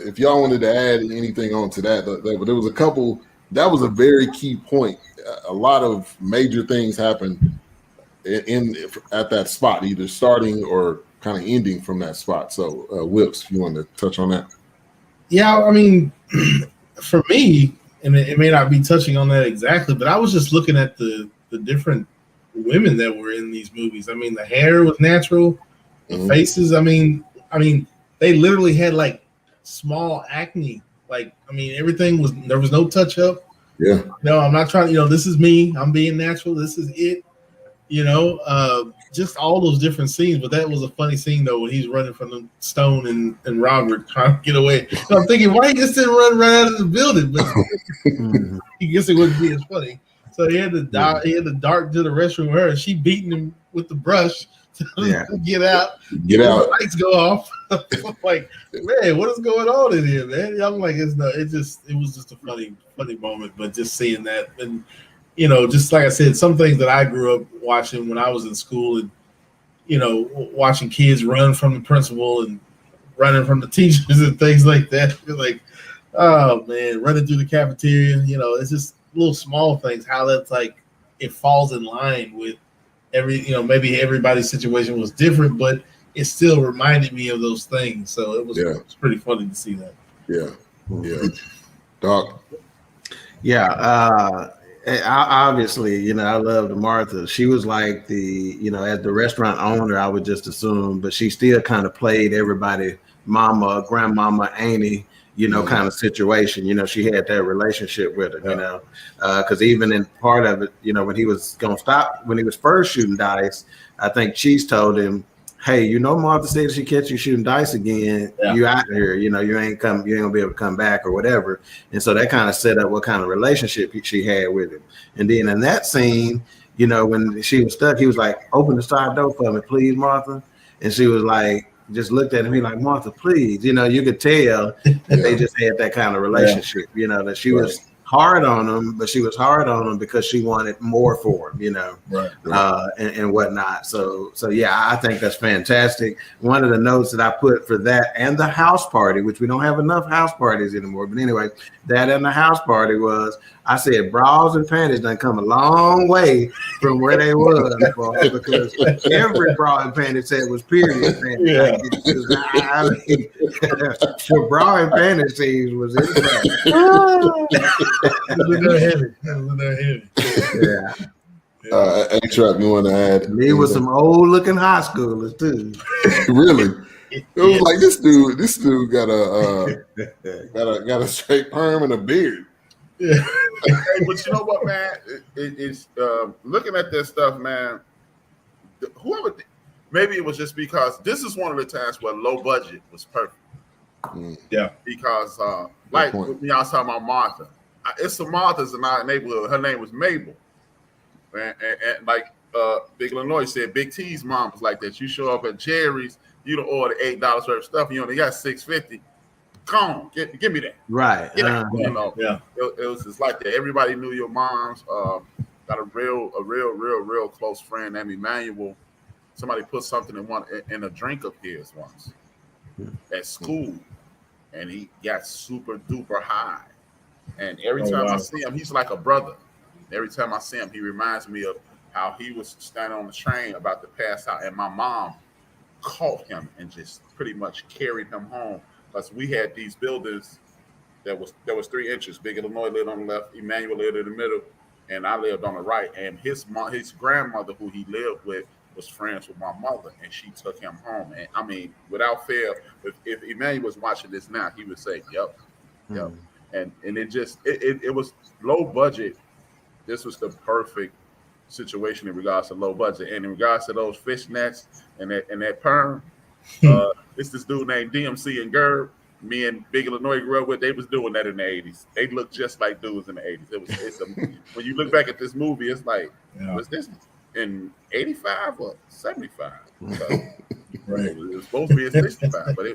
if y'all wanted to add anything on to that, there was a couple. That was a very key point. A lot of major things happened at that spot, either starting or kind of ending from that spot. So, Whips, if you want to touch on that. Yeah, I mean, for me, and it may not be touching on that exactly, but I was just looking at the different women that were in these movies. I mean, the hair was natural, the faces. I mean, they literally had like small acne. Like, I mean, there was no touch up. Yeah. No, I'm not trying. This is me. I'm being natural. This is it. Just all those different scenes. But that was a funny scene though when he's running from the Stone and Robert trying to get away. So I'm thinking, why he just didn't run right out of the building? But he guess it wouldn't be as funny. So he had to dart to the restroom with her, and she beating him with the brush to get out. Get out. The lights go off. I'm like, man, what is going on in here, man? I'm like, it was just a funny moment. But just seeing that, and just like I said, some things that I grew up watching when I was in school, and watching kids run from the principal and running from the teachers and things like that. You're like, oh man, running through the cafeteria. It's just little small things. How that's like it falls in line with maybe everybody's situation was different, but it still reminded me of those things. So it was pretty funny to see that. Yeah. Doc. Yeah. Obviously, I loved Martha. She was like as the restaurant owner, I would just assume, but she still kind of played everybody, mama, grandmama, auntie, kind of situation. She had that relationship with her, because even in part of it, when he was going to stop, when he was first shooting dice, I think Cheese told him, hey, Martha said if she catch you shooting dice again, you out of here. You ain't gonna be able to come back or whatever. And so that kind of set up what kind of relationship she had with him. And then in that scene, when she was stuck, he was like, open the side door for me, please, Martha. And she was like, just looked at him, he like, Martha, please. You could tell that they just had that kind of relationship, that she was hard on him, but she was hard on him because she wanted more for him, and whatnot. So yeah, I think that's fantastic. One of the notes that I put for that and the house party, which we don't have enough house parties anymore, but anyway, that and the house party was, I said, bras and panties done come a long way from where they was, because every bra and panty said was period. I mean, the bra and panty scene was in there. A-Trap, you want to add? Me with some old looking high schoolers too. Really? It was like this dude got a straight perm and a beard. Hey, but you know what, man? It's looking at this stuff, man. Whoever, maybe it was just because this is one of the times where low budget was perfect. Yeah, because like y'all talking about Martha, it's some Marthas in our neighborhood. Her name was Mabel, and like Big Illinois said, Big T's mom was like that. You show up at Jerry's, you don't order $8 worth of stuff, you only got $6.50. Come on, give me that. Right. Yeah. It was just like that. Everybody knew your moms. Got a real close friend named Emmanuel. Somebody put something in a drink of his once at school, and he got super duper high. And every time I see him, he's like a brother. Every time I see him, he reminds me of how he was standing on the train about to pass out, and my mom caught him and just pretty much carried him home. Because we had these buildings that was 3 inches. Big Illinois lived on the left, Emmanuel lived in the middle, and I lived on the right. And his grandmother, who he lived with, was friends with my mother, and she took him home. And I mean, without fail, if Emmanuel was watching this now, he would say, "Yep." And it was low budget. This was the perfect situation in regards to low budget, and in regards to those fishnets and that perm. It's this dude named DMC and Gerb. Me and Big Illinois grew up with. They was doing that in the 80s. They looked just like dudes in the 80s. When you look back at this movie, it's like, was this in 85 or 75? So, right. It was supposed to be in 65, but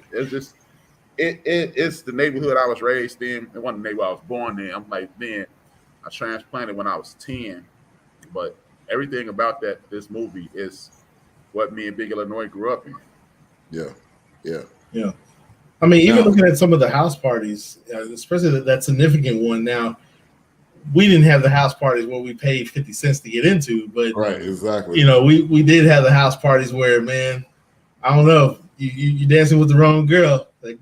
it's the neighborhood I was raised in. It wasn't the neighborhood I was born in. I'm like, man, I transplanted when I was 10, but everything about this movie is what me and Big Illinois grew up in. Yeah. I mean, even looking at some of the house parties, especially that significant one. Now, we didn't have the house parties where we paid 50 cents to get into, but right, exactly. We did have the house parties where, man, I don't know, you dancing with the wrong girl. Like,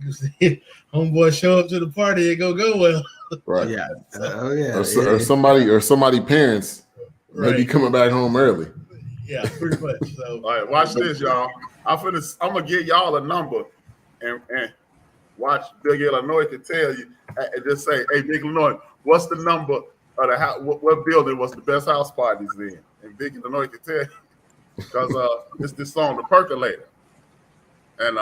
homeboy show up to the party, it go well. Right. Yeah. Or somebody parents maybe coming back home early. Yeah, pretty much. So, all right, watch this, y'all. I'm gonna give y'all a number, and watch Big Illinois can tell you and just say, "Hey, Big Illinois, what's the number of the house? What building was the best house parties in?" And Big Illinois can tell you because it's this song, "The Percolator," and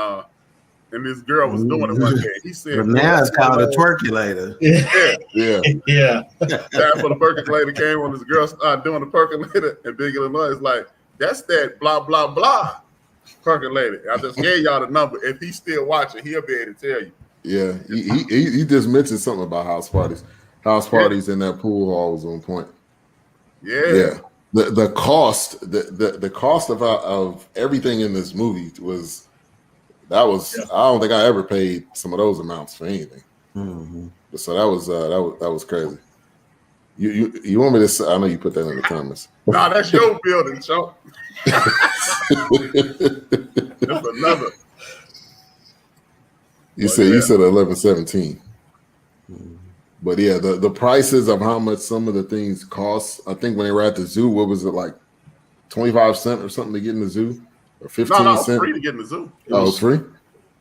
this girl was doing it one day. He said, but now it's called a twerculator. Yeah. After the percolator came on, this girl started doing the percolator, and Big Illinois is like, "That's that blah blah blah percolator." I just gave y'all the number. If he's still watching, he'll be able to tell you. Yeah, he just mentioned something about house parties. House parties in that pool hall was on point. Yeah. The cost the cost of everything in this movie was. I don't think I ever paid some of those amounts for anything. Mm-hmm. So that was crazy. You want me to say? I know you put that in the comments. No, that's your building, Chuck. That's another. You said 11-17. But yeah, the prices of how much some of the things cost. I think when they were at the zoo, what was it like, 25 cents or something to get in the zoo? Or 15 No, cents? it's free to get in the zoo. It was free?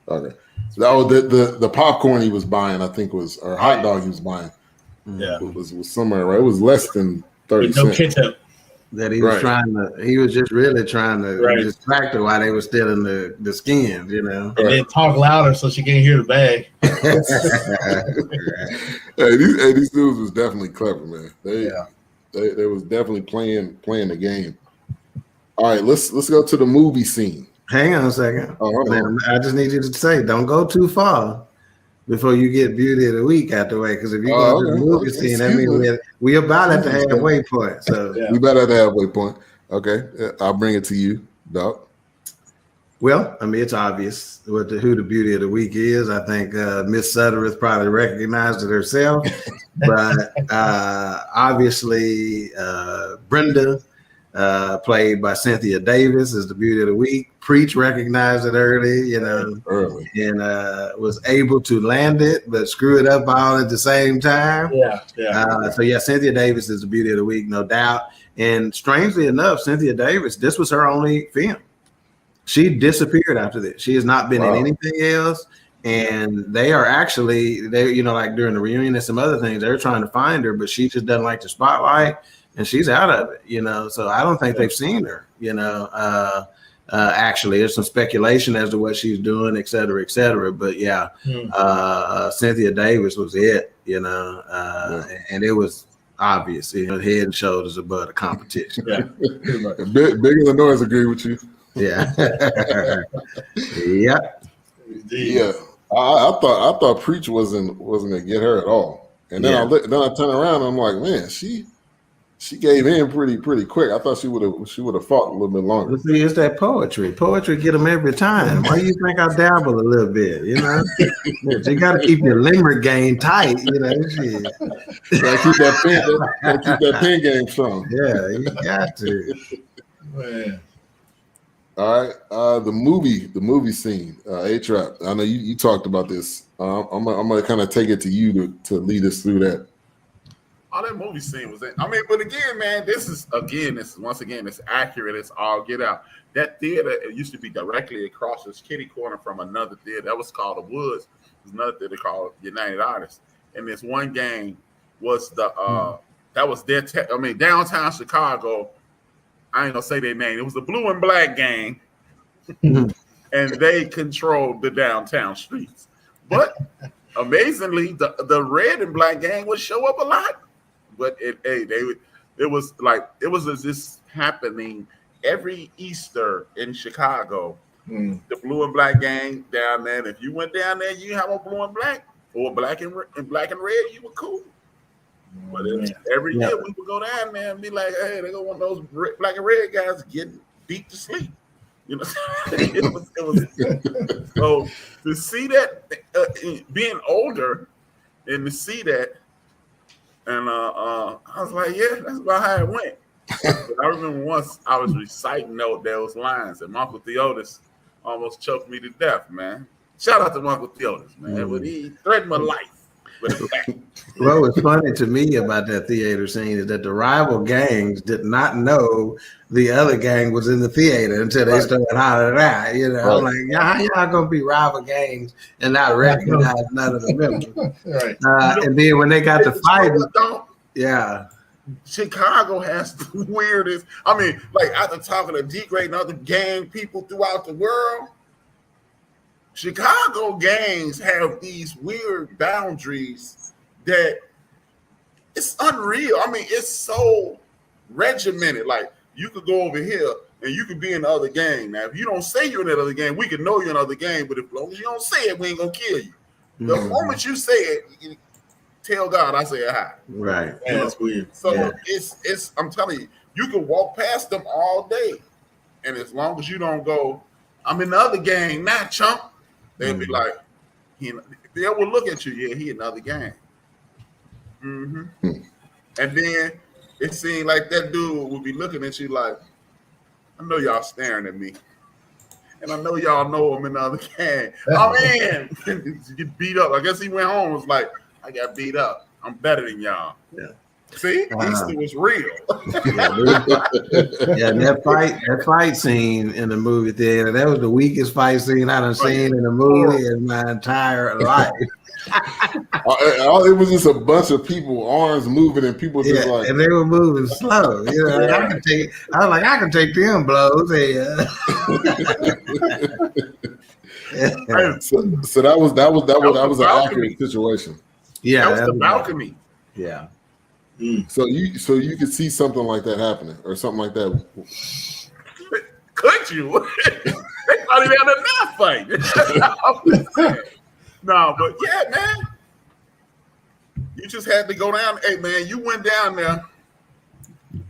Okay. So the popcorn he was buying, I think or hot dog he was buying. Yeah. Was somewhere, right? It was less than 30 No cents. ketchup. That he was he was just really trying to distract her while they were still in the skins, you know. And then talk louder so she can't hear the bag. Hey, these dudes was definitely clever, man. They was definitely playing the game. All right, let's go to the movie scene. Hang on a second. Man, I just need you to say, don't go too far before you get Beauty of the Week out the way. Because if you go to the movie scene, that means we about at the halfway point. So we better at the halfway point. Okay, I'll bring it to you, Doc. Well, I mean, it's obvious who the Beauty of the Week is. I think Miss Suttereth probably recognized it herself, but obviously Brenda, played by Cynthia Davis, is the Beauty of the Week. Preach recognized it early, and was able to land it, but screw it up all at the same time. So Cynthia Davis is the Beauty of the Week, no doubt. And strangely enough, Cynthia Davis, this was her only film. She disappeared after this. She has not been in anything else. And they are actually, like during the reunion and some other things, they're trying to find her, but she just doesn't like the spotlight. And she's out of it, so I don't think they've seen her, actually. There's some speculation as to what she's doing, et cetera, but Cynthia Davis was it, and it was obvious, head and shoulders above the competition. Big Illinois agree with you. Yeah. Yeah. I thought Preach wasn't gonna get her at all. And then I turn around and I'm like, man, she gave in pretty quick. I thought she would have fought a little bit longer. See, it's that poetry. Poetry get them every time. Why do you think I dabble a little bit? You got to keep your limerick game tight. Shit. Gotta keep that pen game strong. Yeah, you got to. Man. All right, the movie scene. A-Trap. I know you talked about this. I'm gonna kind of take it to you to lead us through that. Oh, that movie scene was it. I mean, but again, man, this is it's accurate. It's all get out. That theater, it used to be directly across this kitty corner from another theater. That was called The Woods. There's another theater called United Artists. And this one game was that was their downtown Chicago. I ain't gonna say their name. It was the Blue and Black gang. And they controlled the downtown streets. But amazingly, the Red and Black gang would show up a lot. But it was this happening every Easter in Chicago. The Blue and Black gang down there. And if you went down there, you have a blue and black or black and red, you were cool. But every year we would go down there and be like, hey, they don't want those black and red guys getting beat to sleep. It was so to see that being older and to see that. And I was like, yeah, that's about how it went. But I remember once I was reciting those lines, and Uncle Theotis almost choked me to death, man. Shout out to Uncle Theotis, man. But he threatened my life. with a bat. What was funny to me about that theater scene is that the rival gangs did not know the other gang was in the theater until they started hollering out. You know, I'm like, how y'all gonna be rival gangs and not recognize none of the members? Right. And then when they got to fighting, yeah. Chicago has the weirdest. I mean, like after talking to D-Grade and other gang people throughout the world, Chicago gangs have these weird boundaries that it's unreal. I mean, it's so regimented. Like you could go over here and you could be in the other gang. Now, if you don't say you're in that other gang, we can know you're in another gang. But as long as you don't say it, we ain't gonna kill you. The moment you say it, you tell God I say hi. Right. Yeah, that's weird. So it's. I'm telling you, you can walk past them all day, and as long as you don't go, I'm in the other gang, not chump. They'll be like, they will look at you. Yeah, he another gang. And then it seemed like that dude would be looking at you like, I know y'all staring at me. And I know y'all know I'm in the other gang. I'm in. Get beat up. I guess he went home and was like, I got beat up. I'm better than y'all. Yeah. See? Easter was real. And that fight scene in the movie theater, that was the weakest fight scene I've done seen in a movie in my entire life. It was just a bunch of people, arms moving, and people just like, and they were moving slow. You know, I can take them blows. So that was an accurate situation. Yeah, that was the balcony. Yeah. So you could see something like that happening, or something like that. Could you? They probably had a knife fight. No, but yeah, man. You just had to go down. Hey, man, you went down there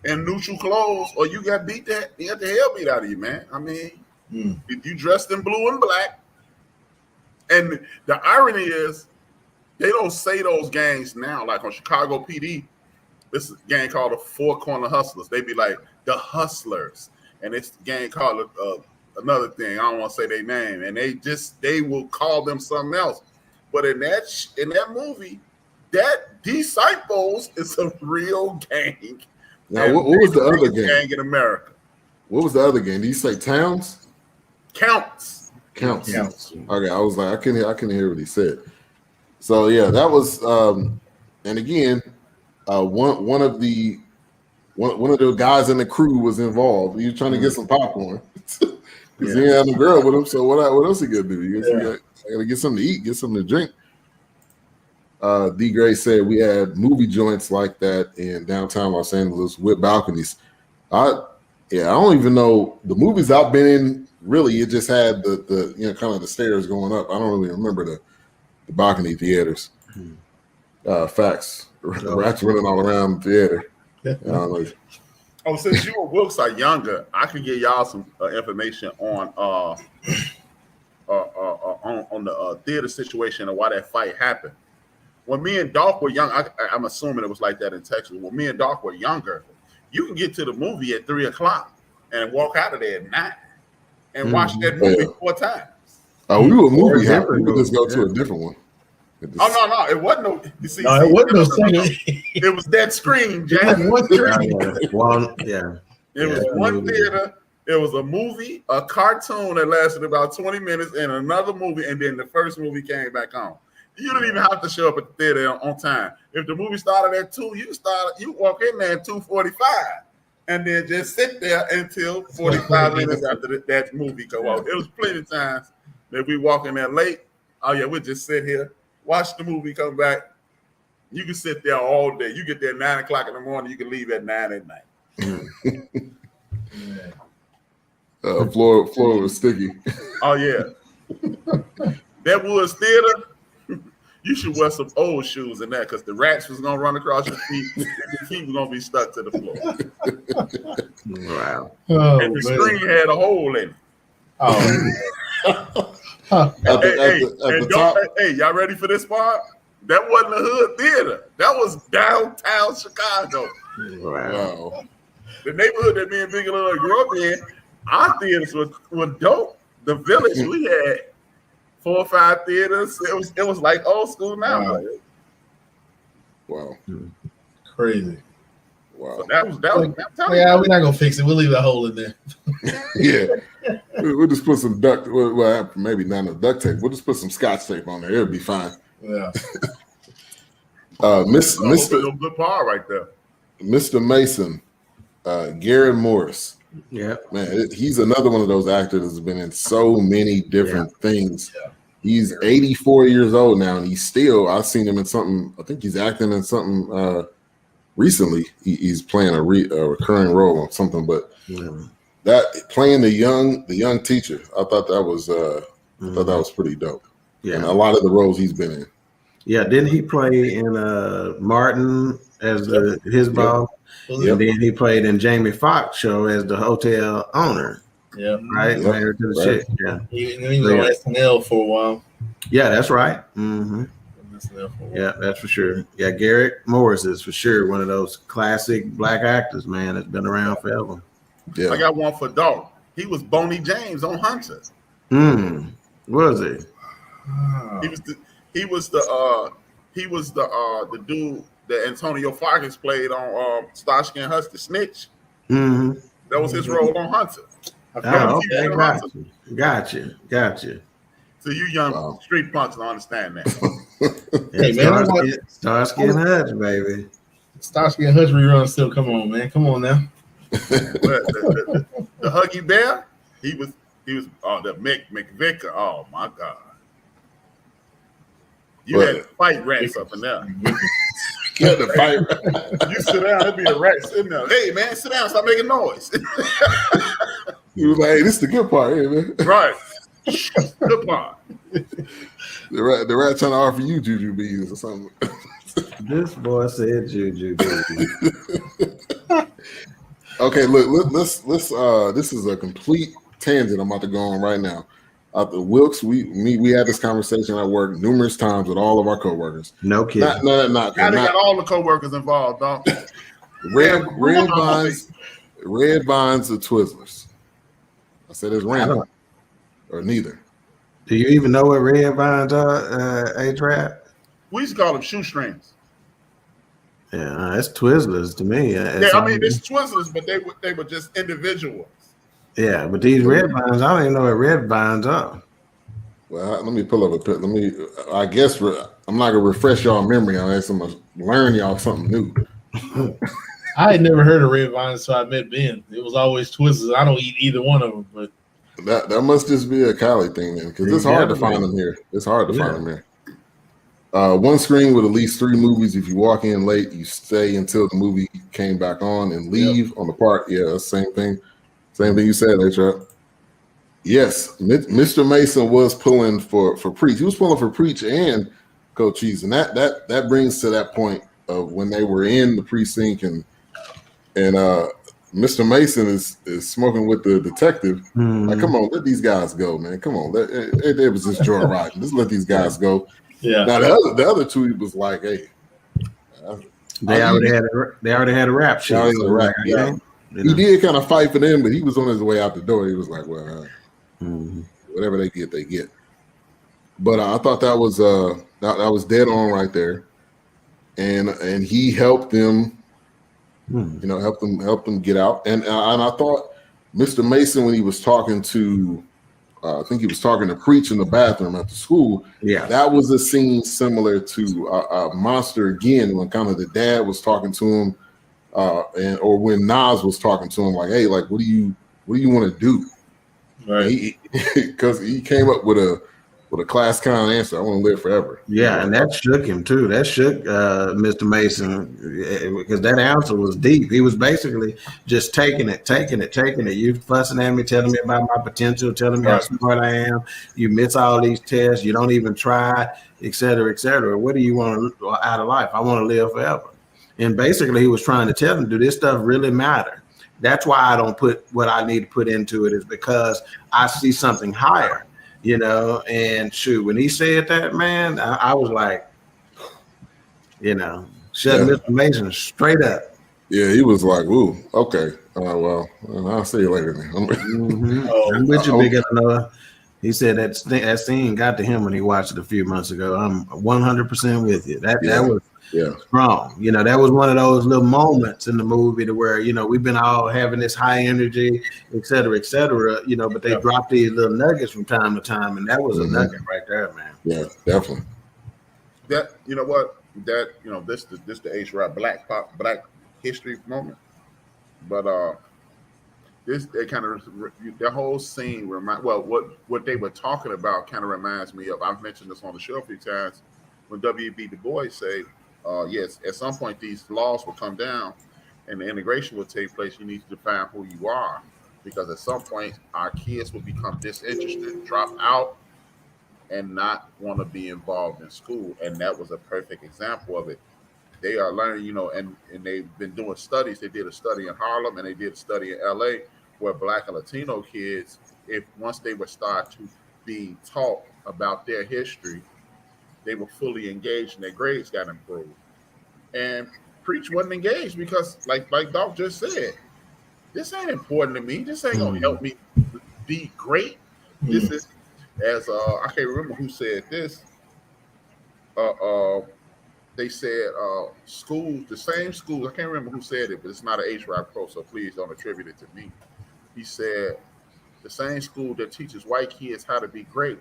in neutral clothes, or you got beat that. You got the hell beat out of you, man. I mean, if you dressed in blue and black, and the irony is, they don't say those gangs now. Like on Chicago PD, this is a gang called the Four Corner Hustlers. They be like the Hustlers, and it's a gang called another thing. I don't want to say their name, and they will call them something else. But in that movie, that Disciples is a real gang. Now, what was the other gang in America? What was the other gang? Did you say Towns? Counts. Okay, I was like, I couldn't hear what he said. So yeah, that was, and again, one of the guys in the crew was involved. He was trying to get some popcorn because he had a girl with him. So what else he gonna do? He gotta get something to eat, get something to drink. D. Gray said we had movie joints like that in downtown Los Angeles with balconies. I don't even know the movies I've been in. Really, it just had the kind of the stairs going up. I don't really remember the balcony theaters. Facts. Rats running all around the theater. Since you and Wilkes are younger, I can give y'all some information on the theater situation and why that fight happened. When me and Doc were young, I'm assuming it was like that in Texas. When me and Doc were younger, you can get to the movie at 3:00 and walk out of there at 9 and watch that movie 4 times. Oh, we were movie happy. We just go to a different one. No, it wasn't no. You see, it wasn't no. It was that screen, Jack. One screen. It was one theater. It was a movie, a cartoon that lasted about 20 minutes, and another movie, and then the first movie came back on. You didn't even have to show up at the theater on time. If the movie started at 2, you walk in there at 2:45, and then just sit there until 45 minutes after that movie go off. It was plenty of times that we walk in there late. Oh yeah, we'll just sit here, watch the movie, come back. You can sit there all day. You get there at 9:00 in the morning. You can leave at 9 at night. Floor was sticky. Oh yeah, that Woods Theater. You should wear some old shoes in that because the rats was gonna run across your feet and your feet was gonna be stuck to the floor. Wow! And the screen had a hole in it. Hey, y'all ready for this part? That wasn't a hood theater. That was downtown Chicago. Wow! The neighborhood that me and Big Lil grew up in, our theaters were dope. The Village, we had 4 or 5 theaters. It was like old school now. Wow. Wow. Crazy. Wow. So that was Yeah, we're not gonna fix it. We'll leave a hole in there. Yeah. We'll just put some duct. Well, maybe not enough duct tape. We'll just put some Scotch tape on there. It'll be fine. Yeah. Mr. good par right there. Mr. Mason, Garrett Morris. Yeah, man, he's another one of those actors that's been in so many different things. Yeah. He's 84 years old now, and he's still. I've seen him in something. I think he's acting in something recently. He's playing a recurring role on something, but that playing the young teacher, I thought that was pretty dope. Yeah, and a lot of the roles he's been in. Yeah, didn't he play in Martin as his boss? And then he played in Jamie Foxx show as the hotel owner. Yeah. Right? Yep. Married to the chick. Yeah. He was on SNL for a while. Yeah, that's right. Mm-hmm. Yeah, that's for sure. Yeah, Garrett Morris is for sure one of those classic black actors, man, that's been around forever. Yeah. I got one for Dog. He was Boney James on Hunter. Was he? He was the dude that Antonio Farkas played on Starsky and Hutch, the snitch. Mm-hmm. That was his role on Hunter. Okay, gotcha. So you young street punks don't understand that. Hey man, Starsky and Hutch, baby. Starsky and Hutch rerun still come on, man. Come on now. the Huggy Bear, he was the McVicker. Oh my God. You had to fight rats up in there. You had to fight. You sit down, there'd be a rat sitting there. Hey man, sit down, stop making noise. He was like, hey, this is the good part here, man. Right. Good part. The rat trying to offer you juju bees or something. This boy said juju bees. Okay, look, let's this is a complete tangent I'm about to go on right now. Wilkes, we had this conversation at work numerous times with all of our coworkers. No kidding. Now they got all the coworkers involved, dog. Red vines or Twizzlers. I said it's random or neither. Do you even know what red vines are, A-Trap? We used to call them shoestrings. Yeah, that's Twizzlers to me. I mean, it's Twizzlers, but they were just individuals. Yeah, but these red vines, I don't even know what red vines are. Well, let me pull up a picture. I guess I'm not gonna refresh y'all memory on this. I'm gonna learn y'all something new. I had never heard of red vines, so I met Ben. It was always Twizzlers. I don't eat either one of them, but that must just be a Cali thing then, because it's hard to find them here. It's hard to find them here. One screen with at least 3 movies. If you walk in late, you stay until the movie came back on and leave on the park. Yeah, that's the same thing. Same thing you said, A-Trap. Yes, Mr. Mason was pulling for Preach. He was pulling for Preach and Coach Cheese, and that brings to that point of when they were in the precinct and Mr. Mason is smoking with the detective. Like, come on, let these guys go, man. Come on, it was just joy riding. Just let these guys go. Yeah. Now the other two, he was like, hey, they already had a rap sheet. He did kind of fight for them, but he was on his way out the door. He was like, well, whatever they get, they get. But I thought that was dead on right there, and he helped them. You know, help them get out. And I thought Mr. Mason, when he was talking to, I think he was talking to Preach in the bathroom at the school. Yeah, that was a scene similar to Monster Again, when kind of the dad was talking to him, or when Nas was talking to him, like, hey, like, what do you want to do? Right, because he came up with a class kind answer. I want to live forever. Yeah, and that shook him too. That shook Mr. Mason, because that answer was deep. He was basically just taking it. You fussing at me, telling me about my potential, telling me how smart I am. You miss all these tests. You don't even try, et cetera, et cetera. What do you want out of life? I want to live forever. And basically, he was trying to tell him, do this stuff really matter? That's why I don't put what I need to put into it, is because I see something higher. You know, and shoot, when he said that, man, I was like, you know, shut Mr. Mason straight up. Yeah, he was like, ooh, okay. Well, I'll see you later then. I'm with you, big Noah. He said that scene got to him when he watched it a few months ago. I'm 100% with you. That was strong. You know, that was one of those little moments in the movie to where, you know, we've been all having this high energy, et cetera, you know, but they dropped these little nuggets from time to time, and that was a nugget right there, man. Yeah, definitely. That, you know what, that, you know, this the H-Rap Black history moment, but this, it kind of, the whole scene what they were talking about kind of reminds me of, I've mentioned this on the show a few times, when W.B. Du Bois say, yes, at some point these laws will come down and the integration will take place. You need to define who you are, because at some point our kids will become disinterested, drop out, and not want to be involved in school. And that was a perfect example of it. They are learning, you know, and they've been doing studies. They did a study in Harlem and they did a study in LA where Black and Latino kids, if once they would start to be taught about their history, they were fully engaged and their grades got improved. And Preach wasn't engaged because, like Doc just said, this ain't important to me. This ain't gonna help me be great. This is, as I can't remember who said this. They said schools, the same schools. I can't remember who said it, but it's not an H-Rock quote, so please don't attribute it to me. He said the same school that teaches white kids how to be great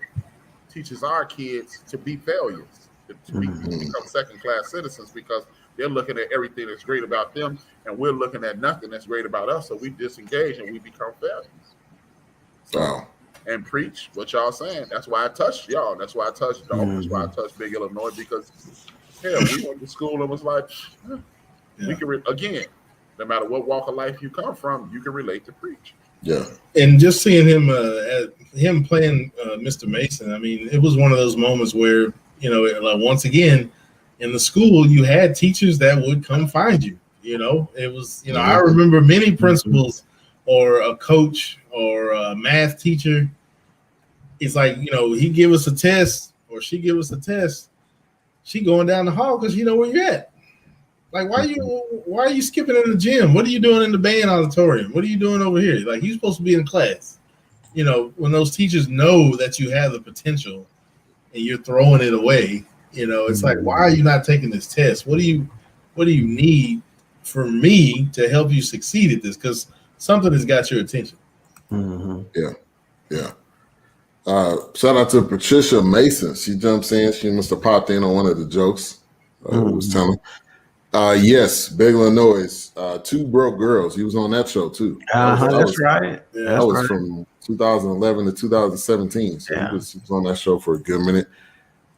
teaches our kids to be failures, to become second-class citizens, because they're looking at everything that's great about them, and we're looking at nothing that's great about us. So we disengage and we become failures. Wow. And Preach what y'all saying. That's why I touched y'all. That's why I touched Doc. That's why I touched Big Illinois, because we went to school and was like, we can again, no matter what walk of life you come from, you can relate to Preach. Yeah. And just seeing him playing Mr. Mason, I mean, it was one of those moments where, you know, like, once again, in the school, you had teachers that would come find you. You know, it was, you know, I remember many principals or a coach or a math teacher. It's like, you know, he give us a test or she give us a test. She going down the hall because you know where you're at. Like, why are you skipping in the gym? What are you doing in the band auditorium? What are you doing over here? Like, you're supposed to be in class. You know, when those teachers know that you have the potential and you're throwing it away, you know, it's like, why are you not taking this test? What do you need for me to help you succeed at this? Because something has got your attention. Yeah. Shout out to Patricia Mason. She jumps in. She must have popped in on one of the jokes. Was telling. Yes, Big Illinois, Two Broke Girls. He was on that show too. That's right. That was from 2011 to 2017. So he was on that show for a good minute.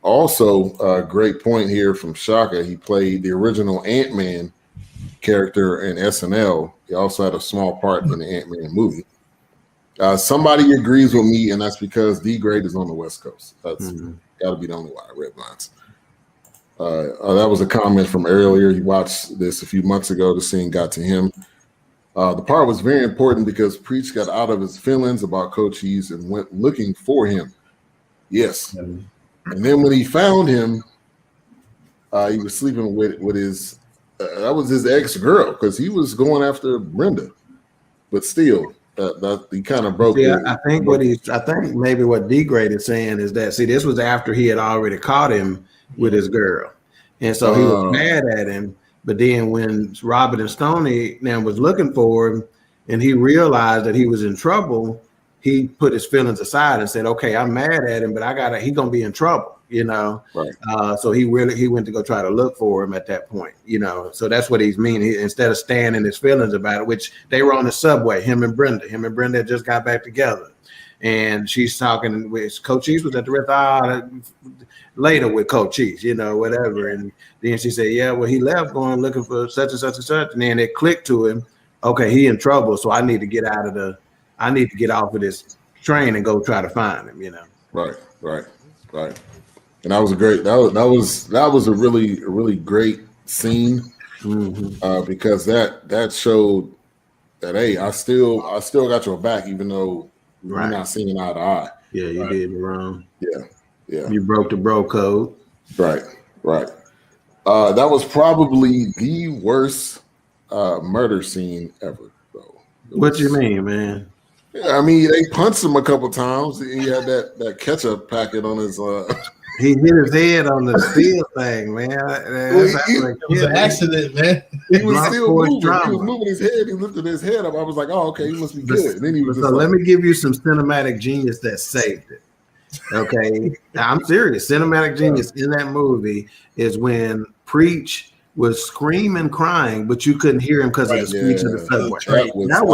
Also, a great point here from Shaka. He played the original Ant-Man character in SNL. He also had a small part in the Ant-Man movie. Somebody agrees with me, and that's because D-Grade is on the West Coast. That's got to be the only why. Red Vines. That was a comment from earlier. He watched this a few months ago. The scene got to him. The part was very important because Preach got out of his feelings about Coach Ease and went looking for him. Yes. And then when he found him, he was sleeping with his, that was his ex-girl, because he was going after Brenda. But still, that he kind of broke. I think maybe what D-Grade is saying is that, see, this was after he had already caught him with his girl. And so he was mad at him. But then when Robert and Stoney now was looking for him and he realized that he was in trouble, he put his feelings aside and said, okay, I'm mad at him, but he's going to be in trouble, you know? Right. So he went to go try to look for him at that point, you know? So that's what he's meaning. Instead of staying in his feelings about it, which they were on the subway, him and Brenda just got back together. And she's talking with Coach Cheese was at the restaurant later with Coach Cheese, you know, whatever. And then she said, yeah, well, he left going looking for such and such and such. And then it clicked to him. Okay, he in trouble. So I need to get off of this train and go try to find him, you know? Right. And that was that was a really great scene because that showed that, hey, I still got your back, even though we're not seeing eye to eye. Yeah, you did me wrong. Yeah. You broke the bro code. Right. That was probably the worst murder scene ever, though. What you mean, man? I mean, they punched him a couple times. He had that ketchup packet on his. He hit his head on the steel thing, man. It was an accident, man. He was still moving. Trauma. He was moving his head. He lifted his head up. I was like, "Oh, okay, he must be good." And then he was just let me give you some cinematic genius that saved it. Okay, I'm serious. Cinematic genius in that movie is when Preach was screaming, crying, but you couldn't hear him because of the screech of the subway. That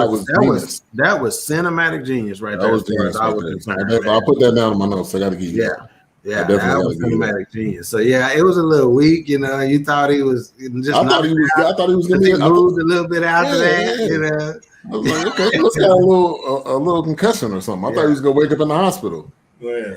was cinematic genius right there. That was genius. I'll put that down in my notes. I got to give you that. Yeah, that was cinematic genius. So yeah, it was a little weak. You know, you thought he was just. I thought he was going to moved a little bit after that. You know, I was like, okay, he must have a little concussion or something. I thought he was going to wake up in the hospital. Yeah.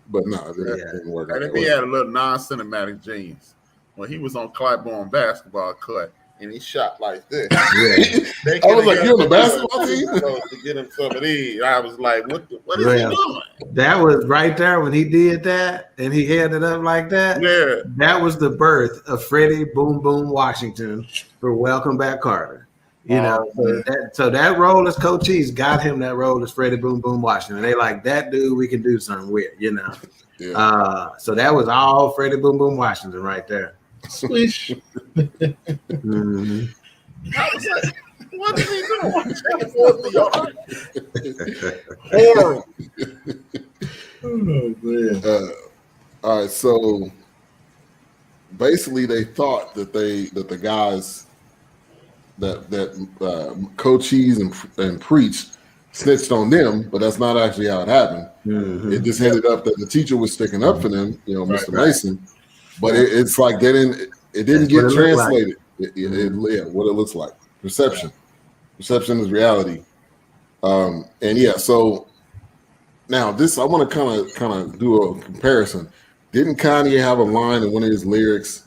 But no, it didn't work. And if he had a little non-cinematic genius, when he was on Clybourne basketball court and he shot like this, I was like, "You're on the basketball team?" To get him some of these, I was like, "What is he doing?" That was right there when he did that and he held it up like that. Yeah, that was the birth of Freddie Boom Boom Washington for Welcome Back, Carter. You know, so that role as Coach Cheese got him that role as Freddie Boom Boom Washington. They like that dude we can do something with, you know. Yeah. So that was all Freddie Boom Boom Washington right there. Swish. Mm-hmm. I was like, what is he doing? Horrible. Oh man. All right, so basically they thought that the guys that Coach Cheese and Preach snitched on them, but that's not actually how it happened. Mm-hmm. It just ended up that the teacher was sticking up for them, you know, Mr. Mason. But it's like it didn't get translated. What it looks like. Perception is reality. So now this I want to kind of do a comparison. Didn't Kanye have a line in one of his lyrics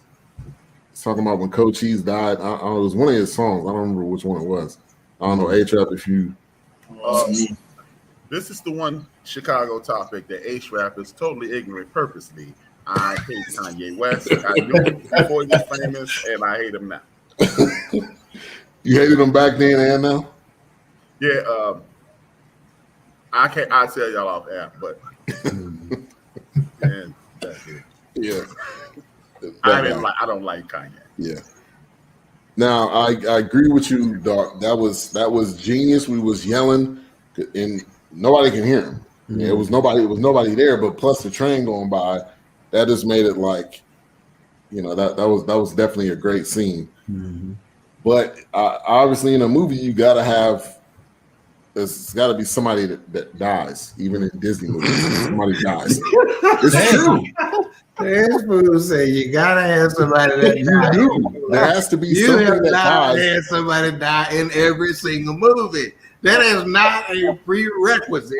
talking about when Coach Cheese died? I don't know, it was one of his songs. I don't remember which one it was. I don't know, A-Trap, if you. This is the one Chicago topic that H-Rap is totally ignorant purposely. I hate Kanye West. I knew him before he was famous, and I hate him now. You hated him back then and now? Yeah, I'll tell y'all off air, but and that's it. Yeah. I don't like Kanye. Yeah. Now I agree with you, Doc. That was genius. We was yelling, and nobody can hear him. Mm-hmm. It was nobody there. But plus the train going by, that just made it like, you know, that was definitely a great scene. Mm-hmm. But obviously, in a movie, you gotta have. There's got to be somebody that dies, even in Disney movies. Somebody dies. It's true. This fool say you gotta have somebody that dies. There has to be somebody that dies. Had somebody die in every single movie. That is not a prerequisite.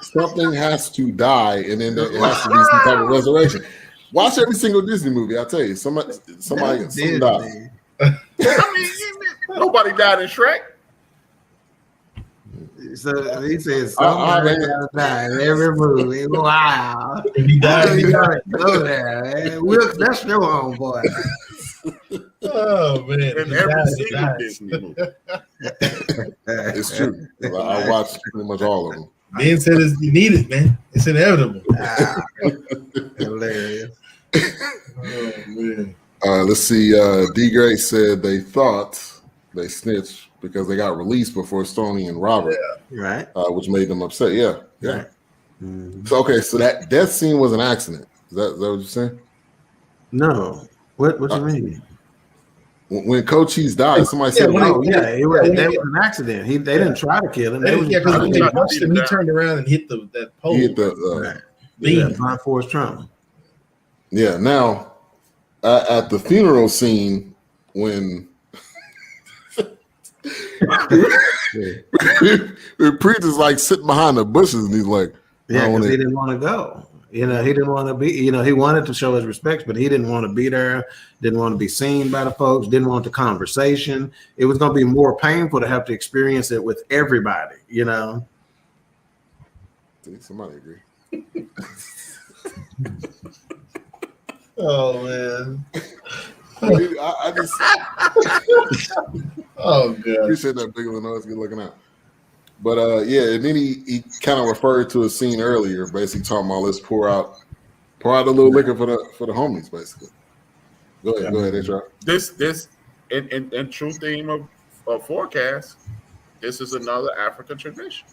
Something has to die, and then there has to be some type of resurrection. Watch every single Disney movie. I'll tell you, somebody dies. I mean, nobody died in Shrek. So he says somebody gotta die in every movie. Wow. If he died, you gotta go there, man. Wilkes, that's your homeboy. Oh man. In every single Disney movie. It's true. I watched pretty much all of them. Ben said you need it, man. It's inevitable. Hilarious. Oh man. Let's see. D. Gray said they thought they snitched because they got released before Stoney and Robert, right? Which made them upset. Yeah. Right. Mm-hmm. So so that death scene was an accident. Is that what you're saying? No. What you mean? When Coach Cheese died, somebody said, it was an accident. They didn't try to kill him. Because when they punched him, he turned around and hit that pole. He hit the blunt force trauma. Yeah. Now, at the funeral scene, when the preacher's like sitting behind the bushes, and he's like, because he didn't want to go. You know, he didn't want to be. You know, he wanted to show his respects, but he didn't want to be there. Didn't want to be seen by the folks. Didn't want the conversation. It was going to be more painful to have to experience it with everybody. You know. Somebody agree. Oh man. I just oh god. Appreciate that big of a noise. Good looking out. But yeah, and then he kind of referred to a scene earlier, basically talking about let's pour out a little liquor for the homies, basically. Go ahead, Israel. This in true theme of Forecast, this is another African tradition.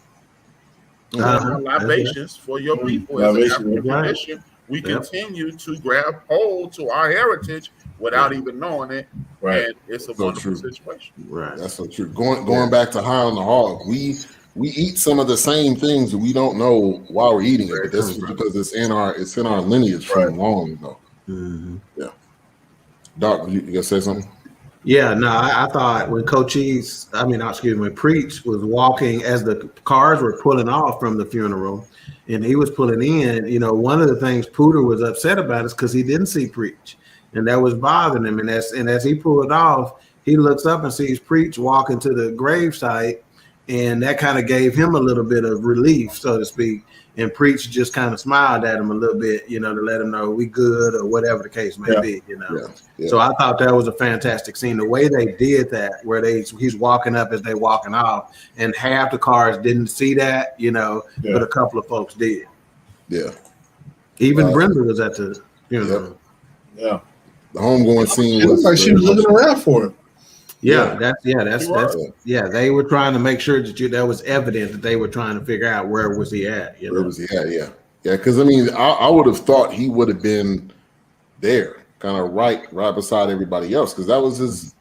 Libations for your people is an African tradition. We continue to grab hold to our heritage without even knowing it. Right. And it's a wonderful situation. Right. That's so true. Going back to High on the Hog, we eat some of the same things that we don't know why we're eating it, but this is because it's in our lineage from long ago. Mm-hmm. Yeah. Doc, you gonna say something? Yeah, no, I thought when when Preach was walking as the cars were pulling off from the funeral and he was pulling in, one of the things Pooter was upset about is because he didn't see Preach. And that was bothering him. And as he pulled off, he looks up and sees Preach walking to the gravesite. And that kind of gave him a little bit of relief, so to speak. And Preach just kind of smiled at him a little bit, to let him know we good or whatever the case may be, Yeah. So I thought that was a fantastic scene. The way they did that, where he's walking up as they walking off, and half the cars didn't see that, but a couple of folks did. Yeah. Even Brenda was at the funeral. Yeah. The homegoing scene It looked like she was looking around for him. They were trying to make sure that was evident that they were trying to figure out where was he at. Where was he at? Yeah. Because I would have thought he would have been there, kind of right beside everybody else, because that was his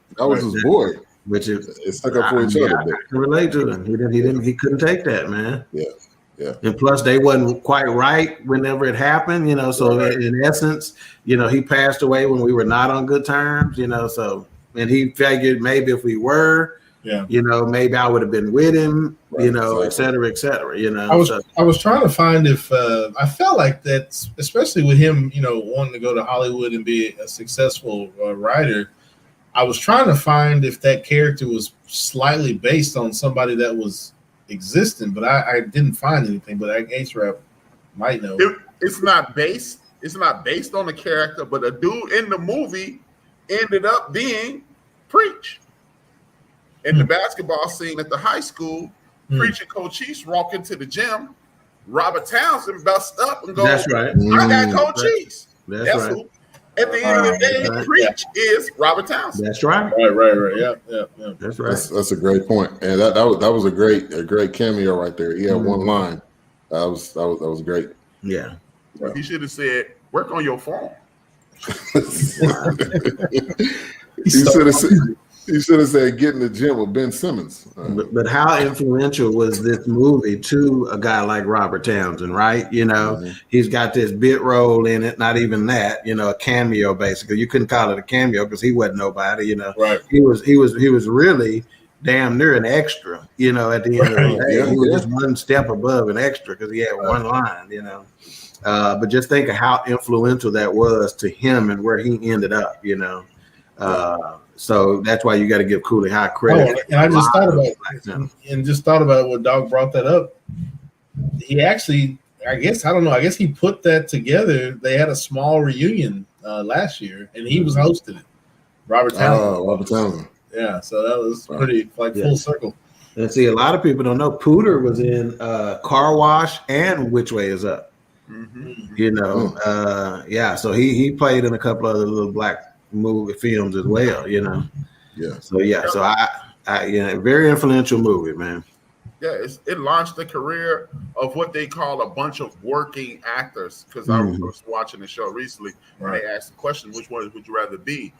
boy. Which is it stuck up for each other. I can relate to him. He couldn't take that, man. Yeah. And plus, they wasn't quite right whenever it happened, So in essence, he passed away when we were not on good terms, So. And he figured maybe if we were, maybe I would have been with him, et cetera, et cetera. I was trying to find if I felt like that, especially with him, wanting to go to Hollywood and be a successful writer. I was trying to find if that character was slightly based on somebody that was existing, but I didn't find anything. But I guess Rap might know. It's not based on the character, but a dude in the movie ended up being Preach. In the basketball scene at the high school, Preach and Coach Cheese walk into the gym. Robert Townsend busts up and goes, "That's right. I got Coach Cheese." That's right. Who, at the end of the day, Preach is Robert Townsend. That's right. Right. Yeah. That's right. That's a great point, and that was a great cameo right there. He had one line. That was great. Yeah. He should have said, "Work on your form." He should have said, "Get in the gym with Ben Simmons." But how influential was this movie to a guy like Robert Townsend, right? He's got this bit role in it, not even that, a cameo basically. You couldn't call it a cameo because he wasn't nobody, Right. He was really damn near an extra, at the end of the day. He was just one step above an extra because he had one line, But just think of how influential that was to him and where he ended up, So that's why you got to give Cooley High credit. And I just thought about what Doc brought that up. He actually, I guess he put that together. They had a small reunion last year, and he was hosting it. Robert Townsend. Robert Townsend. Yeah, so that was pretty full circle. And see, a lot of people don't know Pooter was in Car Wash and Which Way Is Up. So he played in a couple other little black movie films as well, So I very influential movie, man. Yeah, it launched the career of what they call a bunch of working actors. Because I was watching the show recently, and they asked the question, which one would you rather be,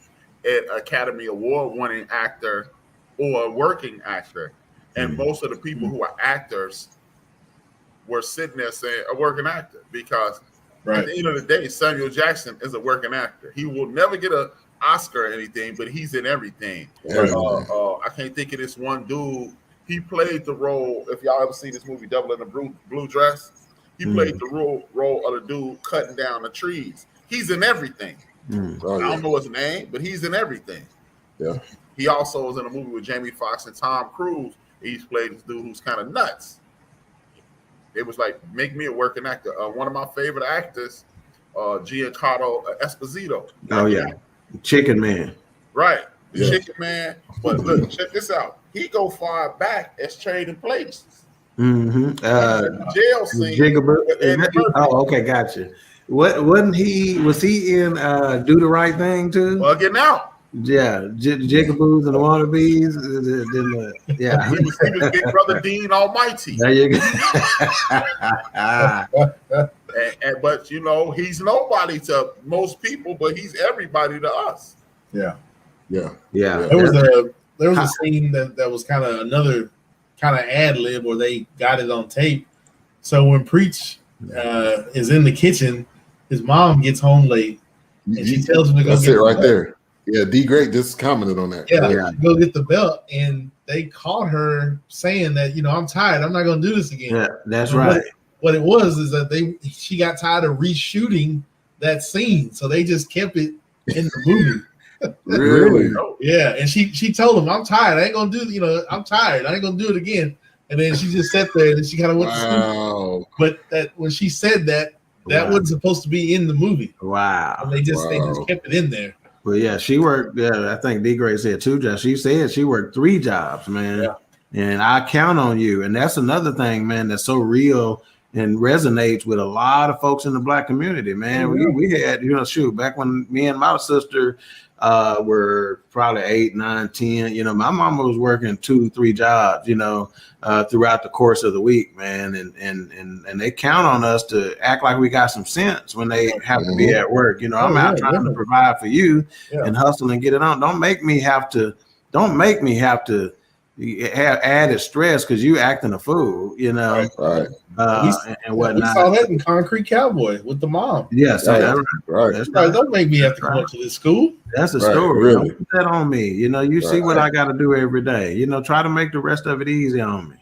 an Academy Award-winning actor or a working actor? And most of the people who are actors were sitting there saying a working actor, because at the end of the day, Samuel Jackson is a working actor. He will never get an Oscar or anything, but he's in everything. I can't think of this one dude. He played the role, if y'all ever seen this movie, Devil in the Blue Dress, he played the role of the dude cutting down the trees. He's in everything. I don't know his name, but he's in everything. Yeah. He also was in a movie with Jamie Foxx and Tom Cruise. He's played this dude who's kind of nuts. It was like, make me a working actor. One of my favorite actors, Giancarlo Esposito. Oh, yeah. Chicken Man. Right. Chicken Man. But look, check this out. He go far back as Trading Places. Mm-hmm. Jail scene. Jigaboo. With Eddie Murphy. Oh, okay, gotcha. What wasn't he? Was he in Do the Right Thing too? Bugging out. Yeah, Jigaboos and the Wannabes. Yeah, He was Big Brother Dean Almighty. there you go. But you know, he's nobody to most people, but he's everybody to us. Yeah. Yeah. There was a scene that was kind of another kind of ad lib where they got it on tape. So when Preach is in the kitchen, his mom gets home late and she tells him to go That's get it right the there. Yeah, D Great just commented on that. Yeah, go get the belt. And they caught her saying that, I'm tired. I'm not going to do this again. Yeah, that's right. What it was is that she got tired of reshooting that scene. So they just kept it in the movie. Really? Yeah. And she told him, I'm tired. I ain't going to do, I'm tired. I ain't going to do it again. And then she just sat there and she kind of went to sleep. But that when she said that wasn't supposed to be in the movie. Wow. And they just kept it in there. Well, yeah, she worked. I think D. Gray said 2 jobs. She said she worked 3 jobs, man. Yeah. And I count on you. And that's another thing, man, that's so real and resonates with a lot of folks in the Black community, man. We had, back when me and my sister were probably 8, 9, 10. My mama was working 2, 3 jobs, throughout the course of the week, man. And they count on us to act like we got some sense when they have to be at work. I'm out trying to provide for you and hustle and get it on. Don't make me have to have added stress because you acting a fool, Right. And whatnot. We saw that in Concrete Cowboy with the mom. Yes, right. That's right. Don't make me have to come to this school. That's a story. Really. Don't put that on me. You see what I got to do every day. Try to make the rest of it easy on me.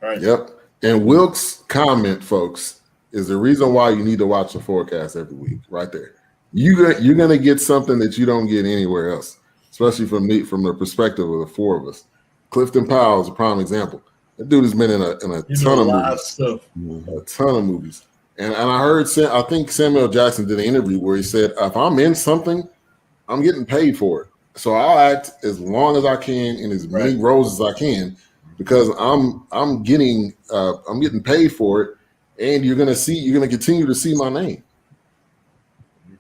Right. Yep. And Wilk's comment, folks, is the reason why you need to watch the Fourcast every week. Right there. You're gonna get something that you don't get anywhere else, especially from the perspective of the 4 of us. Clifton Powell is a prime example. That dude has been in a ton of movies. A ton of movies. And I heard, I think Samuel Jackson did an interview where he said, if I'm in something, I'm getting paid for it. So I'll act as long as I can in as many roles as I can because I'm getting paid for it, and you're gonna continue to see my name.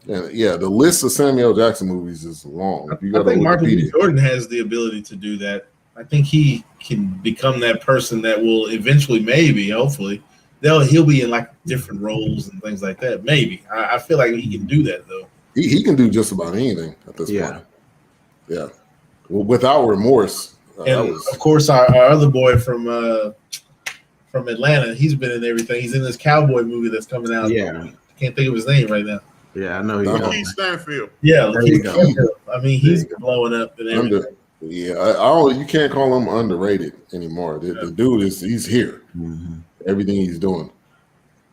And yeah, the list of Samuel Jackson movies is long. I think Michael B. Jordan has the ability to do that. I think he can become that person that will eventually, hopefully, he'll be in like different roles and things like that. Maybe. I feel like he can do that though. He can do just about anything at this point. Yeah. Well, without remorse. Of course, our other boy from Atlanta, he's been in everything. He's in this cowboy movie that's coming out. Yeah. I can't think of his name right now. Yeah, I know. Lakeith Stanfield. Yeah, Lakeith Stanfield. I mean, he's blowing up and everything. You can't call him underrated anymore. The dude he's here. Mm-hmm. Everything he's doing.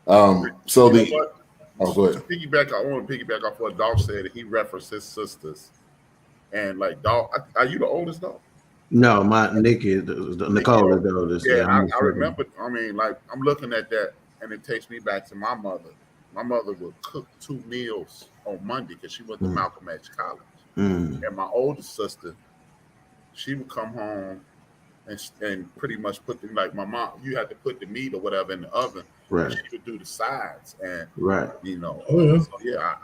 Go ahead. I want to piggyback off what Dolph said. He referenced his sisters, and like Dolph, are you the oldest though? No, my Nicole is the oldest. Yeah, I remember. I mean, like I'm looking at that, and it takes me back to my mother. My mother would cook 2 meals on Monday because she went to Malcolm X College, and my oldest sister, she would come home and pretty much put like my mom. You had to put the meat or whatever in the oven. Right. She would do the sides, and so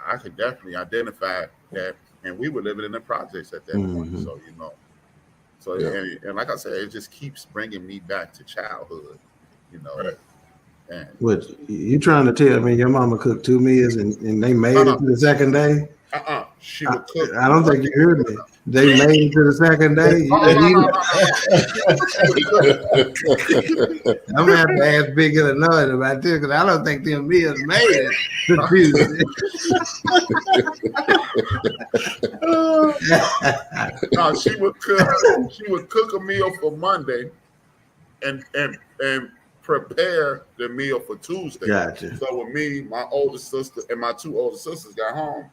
I could definitely identify that. And we were living in the projects at that point, so and like I said, it just keeps bringing me back to childhood, Right. And what you trying to tell me? Your mama cooked 2 meals and they made it to the second day? She would cook. I don't think you heard me. They made it to the second day. I'm gonna have to ask Big Illinois about this because I don't think them meals made it to Tuesday. No, she would cook a meal for Monday, and prepare the meal for Tuesday. Gotcha. So when me, my oldest sister, and my 2 older sisters got home,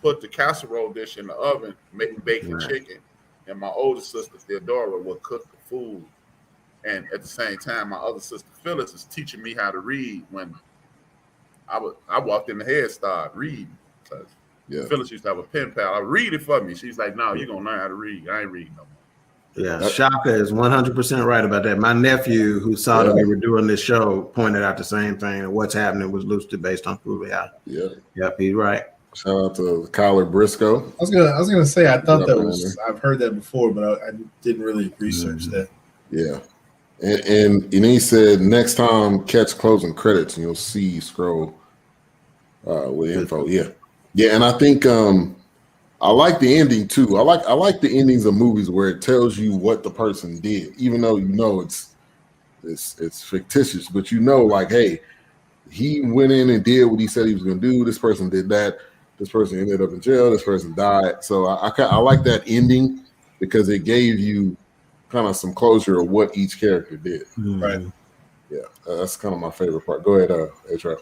put the casserole dish in the oven, make bacon chicken, and my oldest sister Theodora would cook the food. And at the same time, my other sister Phyllis is teaching me how to read. When I walked in the Head Start reading because Phyllis used to have a pen pal. I read it for me. She's like, "No, you're gonna learn how to read. I ain't reading no more." Yeah, Shaka is 100% right about that. My nephew, who saw that we were doing this show, pointed out the same thing. And what's happening was loosely based on Cooley High. Yeah. Yep, he's right. Shout out to Kyler Briscoe. I was gonna say I thought that was I've heard that before, but I didn't really research that. Yeah. And he said next time catch closing credits and you'll see scroll with info. Yeah. Yeah, and I think I like the ending too. I like the endings of movies where it tells you what the person did, even though you know it's fictitious, but you know, like, hey, he went in and did what he said he was going to do. This person did that. This person ended up in jail. This person died. So I like that ending because it gave you kind of some closure of what each character did. Right. Yeah, that's kind of my favorite part. Go ahead, H-Rap.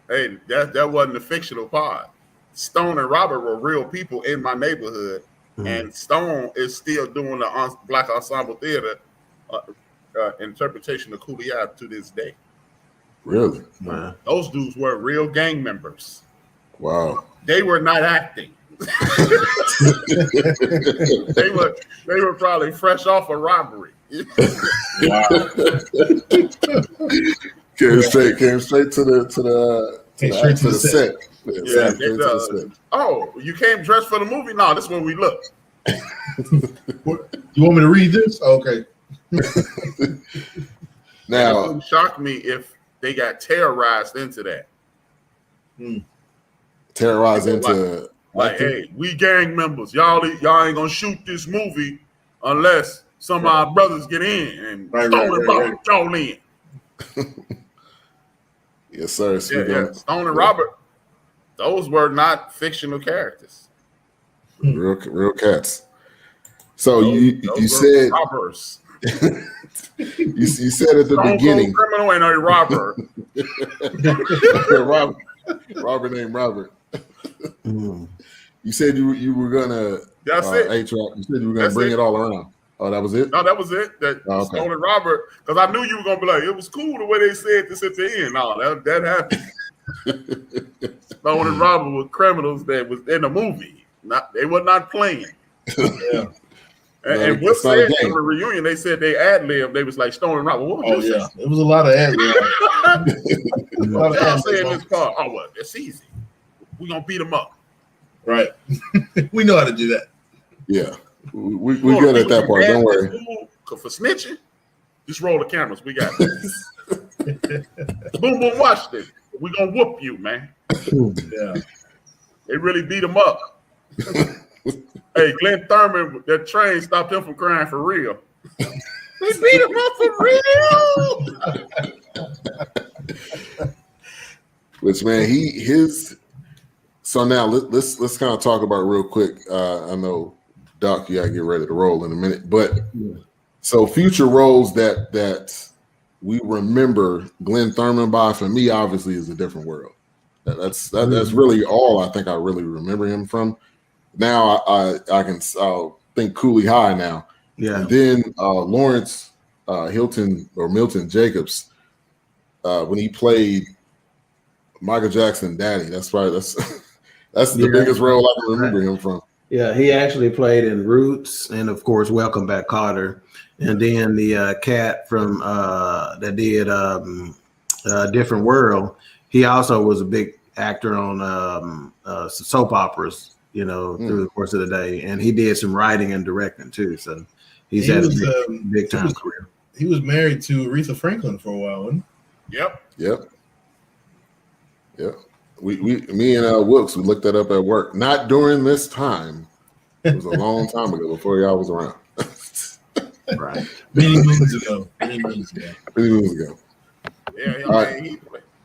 Hey, that wasn't the fictional part. Stone and Robert were real people in my neighborhood, and Stone is still doing the Black Ensemble Theater interpretation of Cooley High to this day. Really? Wow. Those dudes were real gang members. Wow. They were not acting. they were probably fresh off a robbery. Wow. Came straight to the set. Yeah, oh, you came dressed for the movie? No, this is when we look. You want me to read this? Okay. Now, it wouldn't shock me if they got terrorized into that. Terrorized into like, hey, we gang members. Y'all ain't gonna shoot this movie unless some of our brothers get in and Stone y'all in. Yes, sir. Stone and Robert. Those were not fictional characters. Real cats. So you said robbers. you said at the beginning. Criminal and a robber. Robert named Robert. You said you were gonna. That's it. You said you were gonna bring it all around. Oh, that was it? No, that was it. Stone and Robert, because I knew you were gonna be like, it was cool the way they said this at the end. No, that happened. Stone and Robert were criminals that was in the movie. They were not playing. Yeah. And Will said in the reunion, they said they ad-libbed. They was like Stone and Robert. What was this? It was a lot of ad-lib. I'm saying this part. Oh, well, it's easy. We're gonna beat them up. Right. We know how to do that. Yeah. We good at that part. Don't worry. For snitching, just roll the cameras. We got this. Boom, boom, watch this. We gonna whoop you, man. Yeah. They really beat him up. Hey, Glenn Thurman, that train stopped him from crying for real. They beat him up for real. Which, man, so now let's kind of talk about it real quick. I know, Doc, you gotta get ready to roll in a minute, but so future roles that we remember Glenn Thurman by, for me, obviously, is A Different World. That's really all I think I really remember him from. Now I'll think Cooley High now. Yeah. And then Lawrence Hilton or Milton Jacobs when he played Michael Jackson Daddy. That's right. That's the biggest role I can remember him from. Yeah, he actually played in Roots and of course Welcome Back, Kotter. And then the cat from that did Different World, he also was a big actor on soap operas, through the course of the day. And he did some writing and directing too. So he's had a big time career. He was married to Aretha Franklin for a while, wasn't he? Yep. Me and Wilkes, we looked that up at work. Not during this time. It was a long time ago, before y'all was around. Right. Many moons ago. Yeah,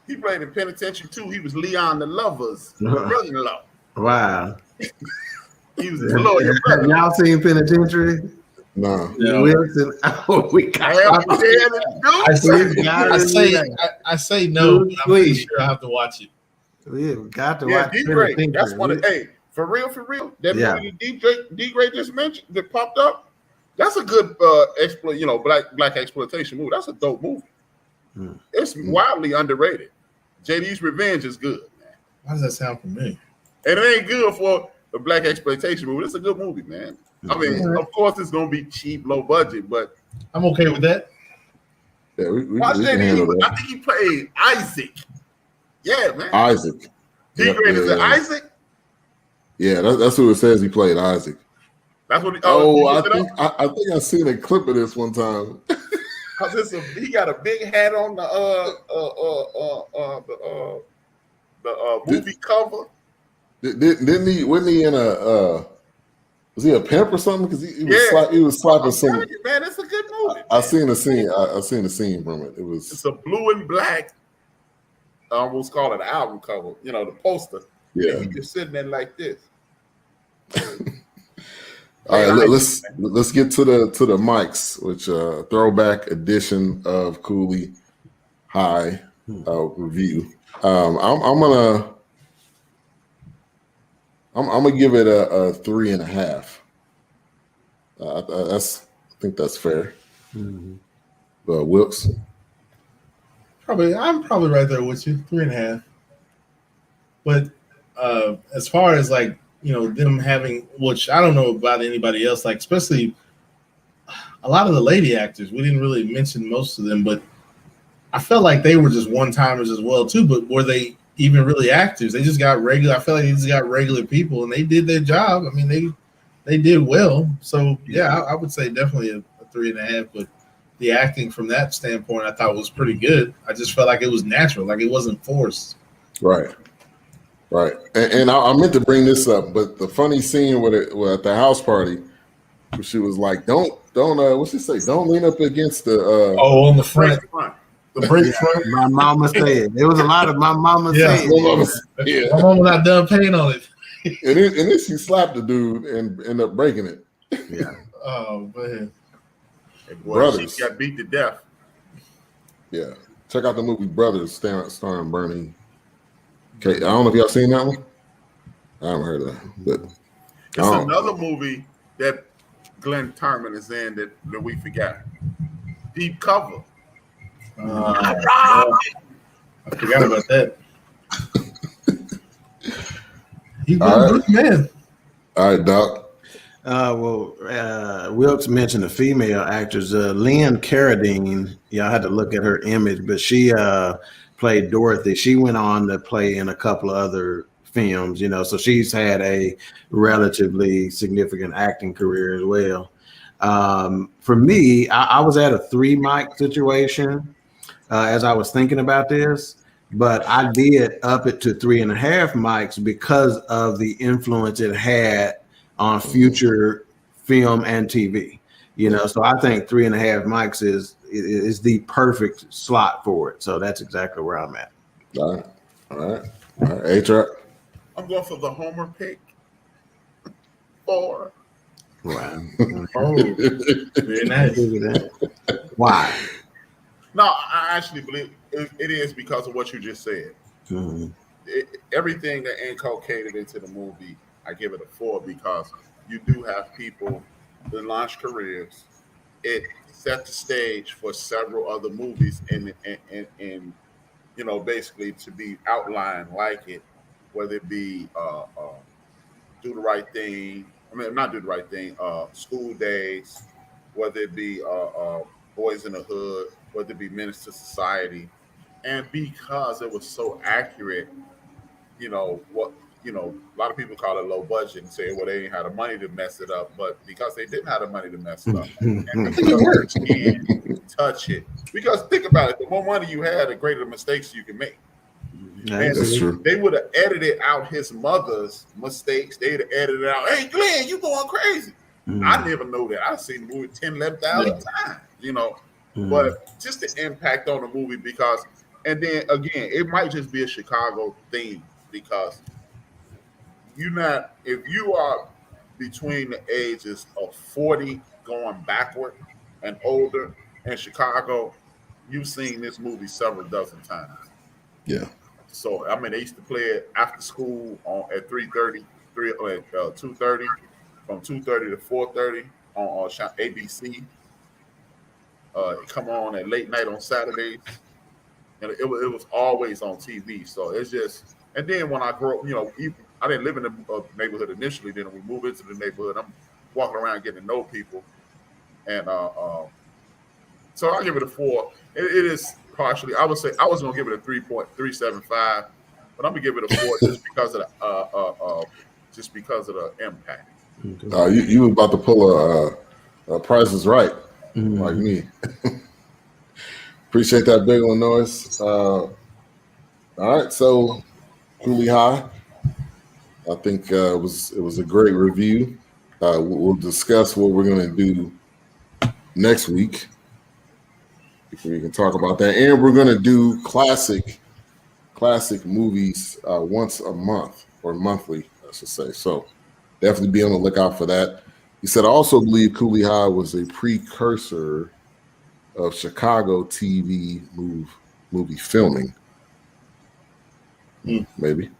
he played in Penitentiary too. He was Leon the Lover's brother-in-law. Wow. He was a lawyer. Y'all seen Penitentiary? No. Wilson. Oh, we got I say no. I'm pretty sure I have to watch it. We got to watch it. That's one of for real. That movie D Gray just mentioned that popped up. That's a good black exploitation movie. That's a dope movie. It's wildly underrated. JD's Revenge is good, man. Why does that sound familiar? And it ain't good for a black exploitation movie. It's a good movie, man. I mean, of course, it's gonna be cheap, low budget, but I'm okay with that. Yeah, we watch can that. handle I that. think he played Isaac. Yeah, man. Isaac. D Yep, grade is it yeah. Isaac? Yeah, that's who it says he played, Isaac. That's what. I think I seen a clip of this one time. Cause he got a big hat on the movie cover. Didn't he? Wasn't he in a? Was he a pimp or something? Because he was slapping some. You, man, it's a good movie. I seen the scene. I seen the scene from it. It's a blue and black. I almost call it an album cover. You know, the poster. Yeah. And he just sitting there like this. All right, let's get to the mics, which throwback edition of Cooley High review. I'm gonna give it a 3.5. I think that's fair. Wilkes, I'm probably right there with you, 3.5. But as far as like, you know, them having, which I don't know about anybody else, like especially a lot of the lady actors, we didn't really mention most of them, but I felt like they were just one-timers as well too. But were they even really actors? They just got regular. I feel like they just got regular people, and they did their job. I mean, they did well. So yeah, I would say definitely a 3.5. But the acting from that standpoint, I thought was pretty good. I just felt like it was natural, like it wasn't forced. Right. And I meant to bring this up, but the funny scene with at the house party, where she was like, "Don't what's she say? Don't lean up against the on the front." The brake front. My mama said there was a lot of my mama said. Yeah. My mama not done paying on it. and then she slapped the dude and ended up breaking it. Yeah. Oh man. Brothers. She got beat to death. Yeah. Check out the movie Brothers, starring Bernie. Okay, I don't know if y'all seen that one. I haven't heard of that, but it's another movie that Glenn Turman is in that we forgot. Deep Cover. I forgot about that. He's been a good man. All right, Doc. Wilkes mentioned the female actors. Lynn Carradine, I had to look at her image, but she played Dorothy. She went on to play in a couple of other films, so she's had a relatively significant acting career as well. For me, I was at a 3 mic situation as I was thinking about this, but I did up it to 3.5 mics because of the influence it had on future film and TV. So I think 3.5 mics is the perfect slot for it. So that's exactly where I'm at. All right. A-Trap. I'm going for the Homer pick. 4. Wow. Very nice. Why? No, I actually believe it is because of what you just said. Mm-hmm. Everything that inculcated into the movie, I give it a 4 because you do have people that launch careers. It set the stage for several other movies and basically to be outlined like it, whether it be Do the Right Thing. I mean, not Do the Right Thing. School Days, whether it be Boys in the Hood, whether it be Menace to Society, and because it was so accurate, a lot of people call it low budget and say, well, they didn't have the money to mess it up, but because they didn't have the money to mess it up, and because you can't touch it, because think about it, the more money you had, the greater the mistakes you can make. That's true. They would have edited out his mother's mistakes. They'd have edited out, hey, Glenn, you going crazy. I never know that. I've seen the movie 10, 11,000 times, but just the impact on the movie because, and then again, it might just be a Chicago theme because if you are between the ages of 40 going backward and older in Chicago, you've seen this movie several dozen times. Yeah. So, I mean, they used to play it after school at 2:30, from 2:30 to 4:30 on ABC. Come on at late night on Saturdays. And it was always on TV. So it's just, and then when I grew up, I didn't live in the neighborhood initially. Then we moved into the neighborhood. walking around getting to know people. And so I'll give it a 4. It is partially. I would say I was gonna give it a 3.375, but I'm gonna give it a 4 just because of the impact. You was about to pull a Price is Right, like me. Appreciate that big one, Norris. All right, so Cooley High. I think it was a great review. We'll discuss what we're going to do next week. We can talk about that, and we're going to do classic movies once a month or monthly, I should say. So definitely be on the lookout for that. He said, I also believe Cooley High was a precursor of Chicago TV movie filming. Maybe.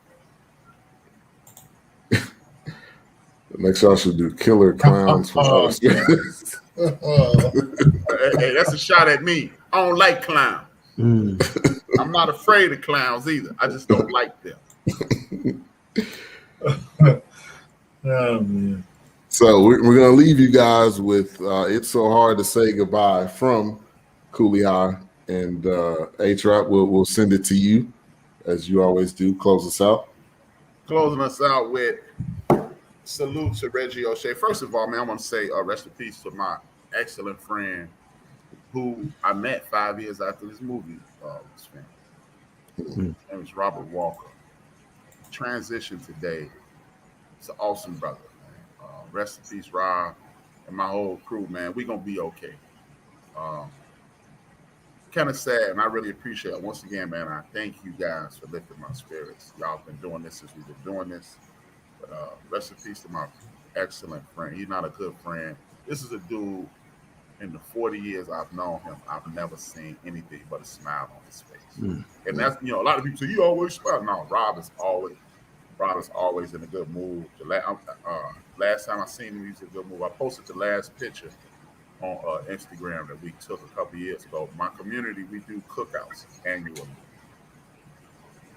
Next, y'all should do Killer Clowns from Outer Space. Hey, that's a shot at me. I don't like clowns. I'm not afraid of clowns either. I just don't like them. Oh man. So we're going to leave you guys with It's So Hard to Say Goodbye from Cooley High. And A-Trap, we'll send it to you, as you always do. Close us out. Closing us out with salute to Reggie O'Shea. First of all, man, I want to say rest in peace to my excellent friend who I met 5 years after this movie was filmed. His name was Robert Walker. Transition today. It's an awesome brother, man. Rest in peace, Rob, and my whole crew, man. We're going to be okay. Kind of sad, and I really appreciate it. Once again, man, I thank you guys for lifting my spirits. Y'all been doing this since we've been doing this. But rest in peace to my excellent friend. He's not a good friend. This is a dude, in the 40 years I've known him, I've never seen anything but a smile on his face. And that's, a lot of people say, you always smile. No, Rob is always in a good mood. Last time I seen him, he was in a good mood. I posted the last picture on Instagram that we took a couple years ago. My community, we do cookouts annually.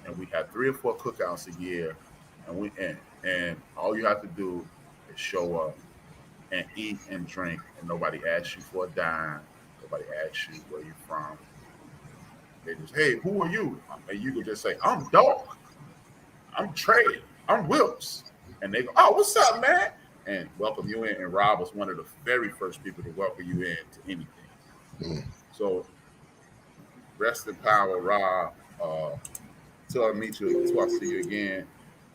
And we have 3 or 4 cookouts a year. And all you have to do is show up and eat and drink, and nobody asks you for a dime. Nobody asks you where you're from. They just, hey, who are you? And you can just say, I'm Dog. I'm Trey. I'm Wilkes. And they go, oh, what's up, man? And welcome you in. And Rob was one of the very first people to welcome you in to anything. So rest in power, Rob. Till I meet you, till I see you again.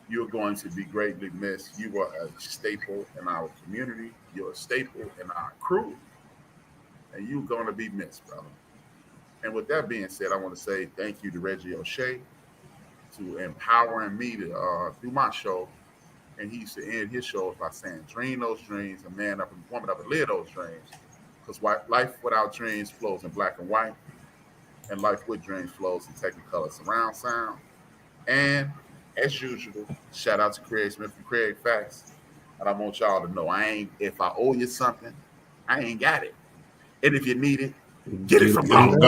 You're going to be greatly missed. You are a staple in our community. You're a staple in our crew. And you're going to be missed, brother. And with that being said, I want to say thank you to Reggie O'Shea to empowering me to do my show. And he used to end his shows by saying, dream those dreams and man up and woman up and live those dreams. Because life without dreams flows in black and white. And life with dreams flows in Technicolor surround sound. And as usual, shout out to Craig Smith from Craig Facts. And I want y'all to know, if I owe you something, I ain't got it. And if you need it, get it from home.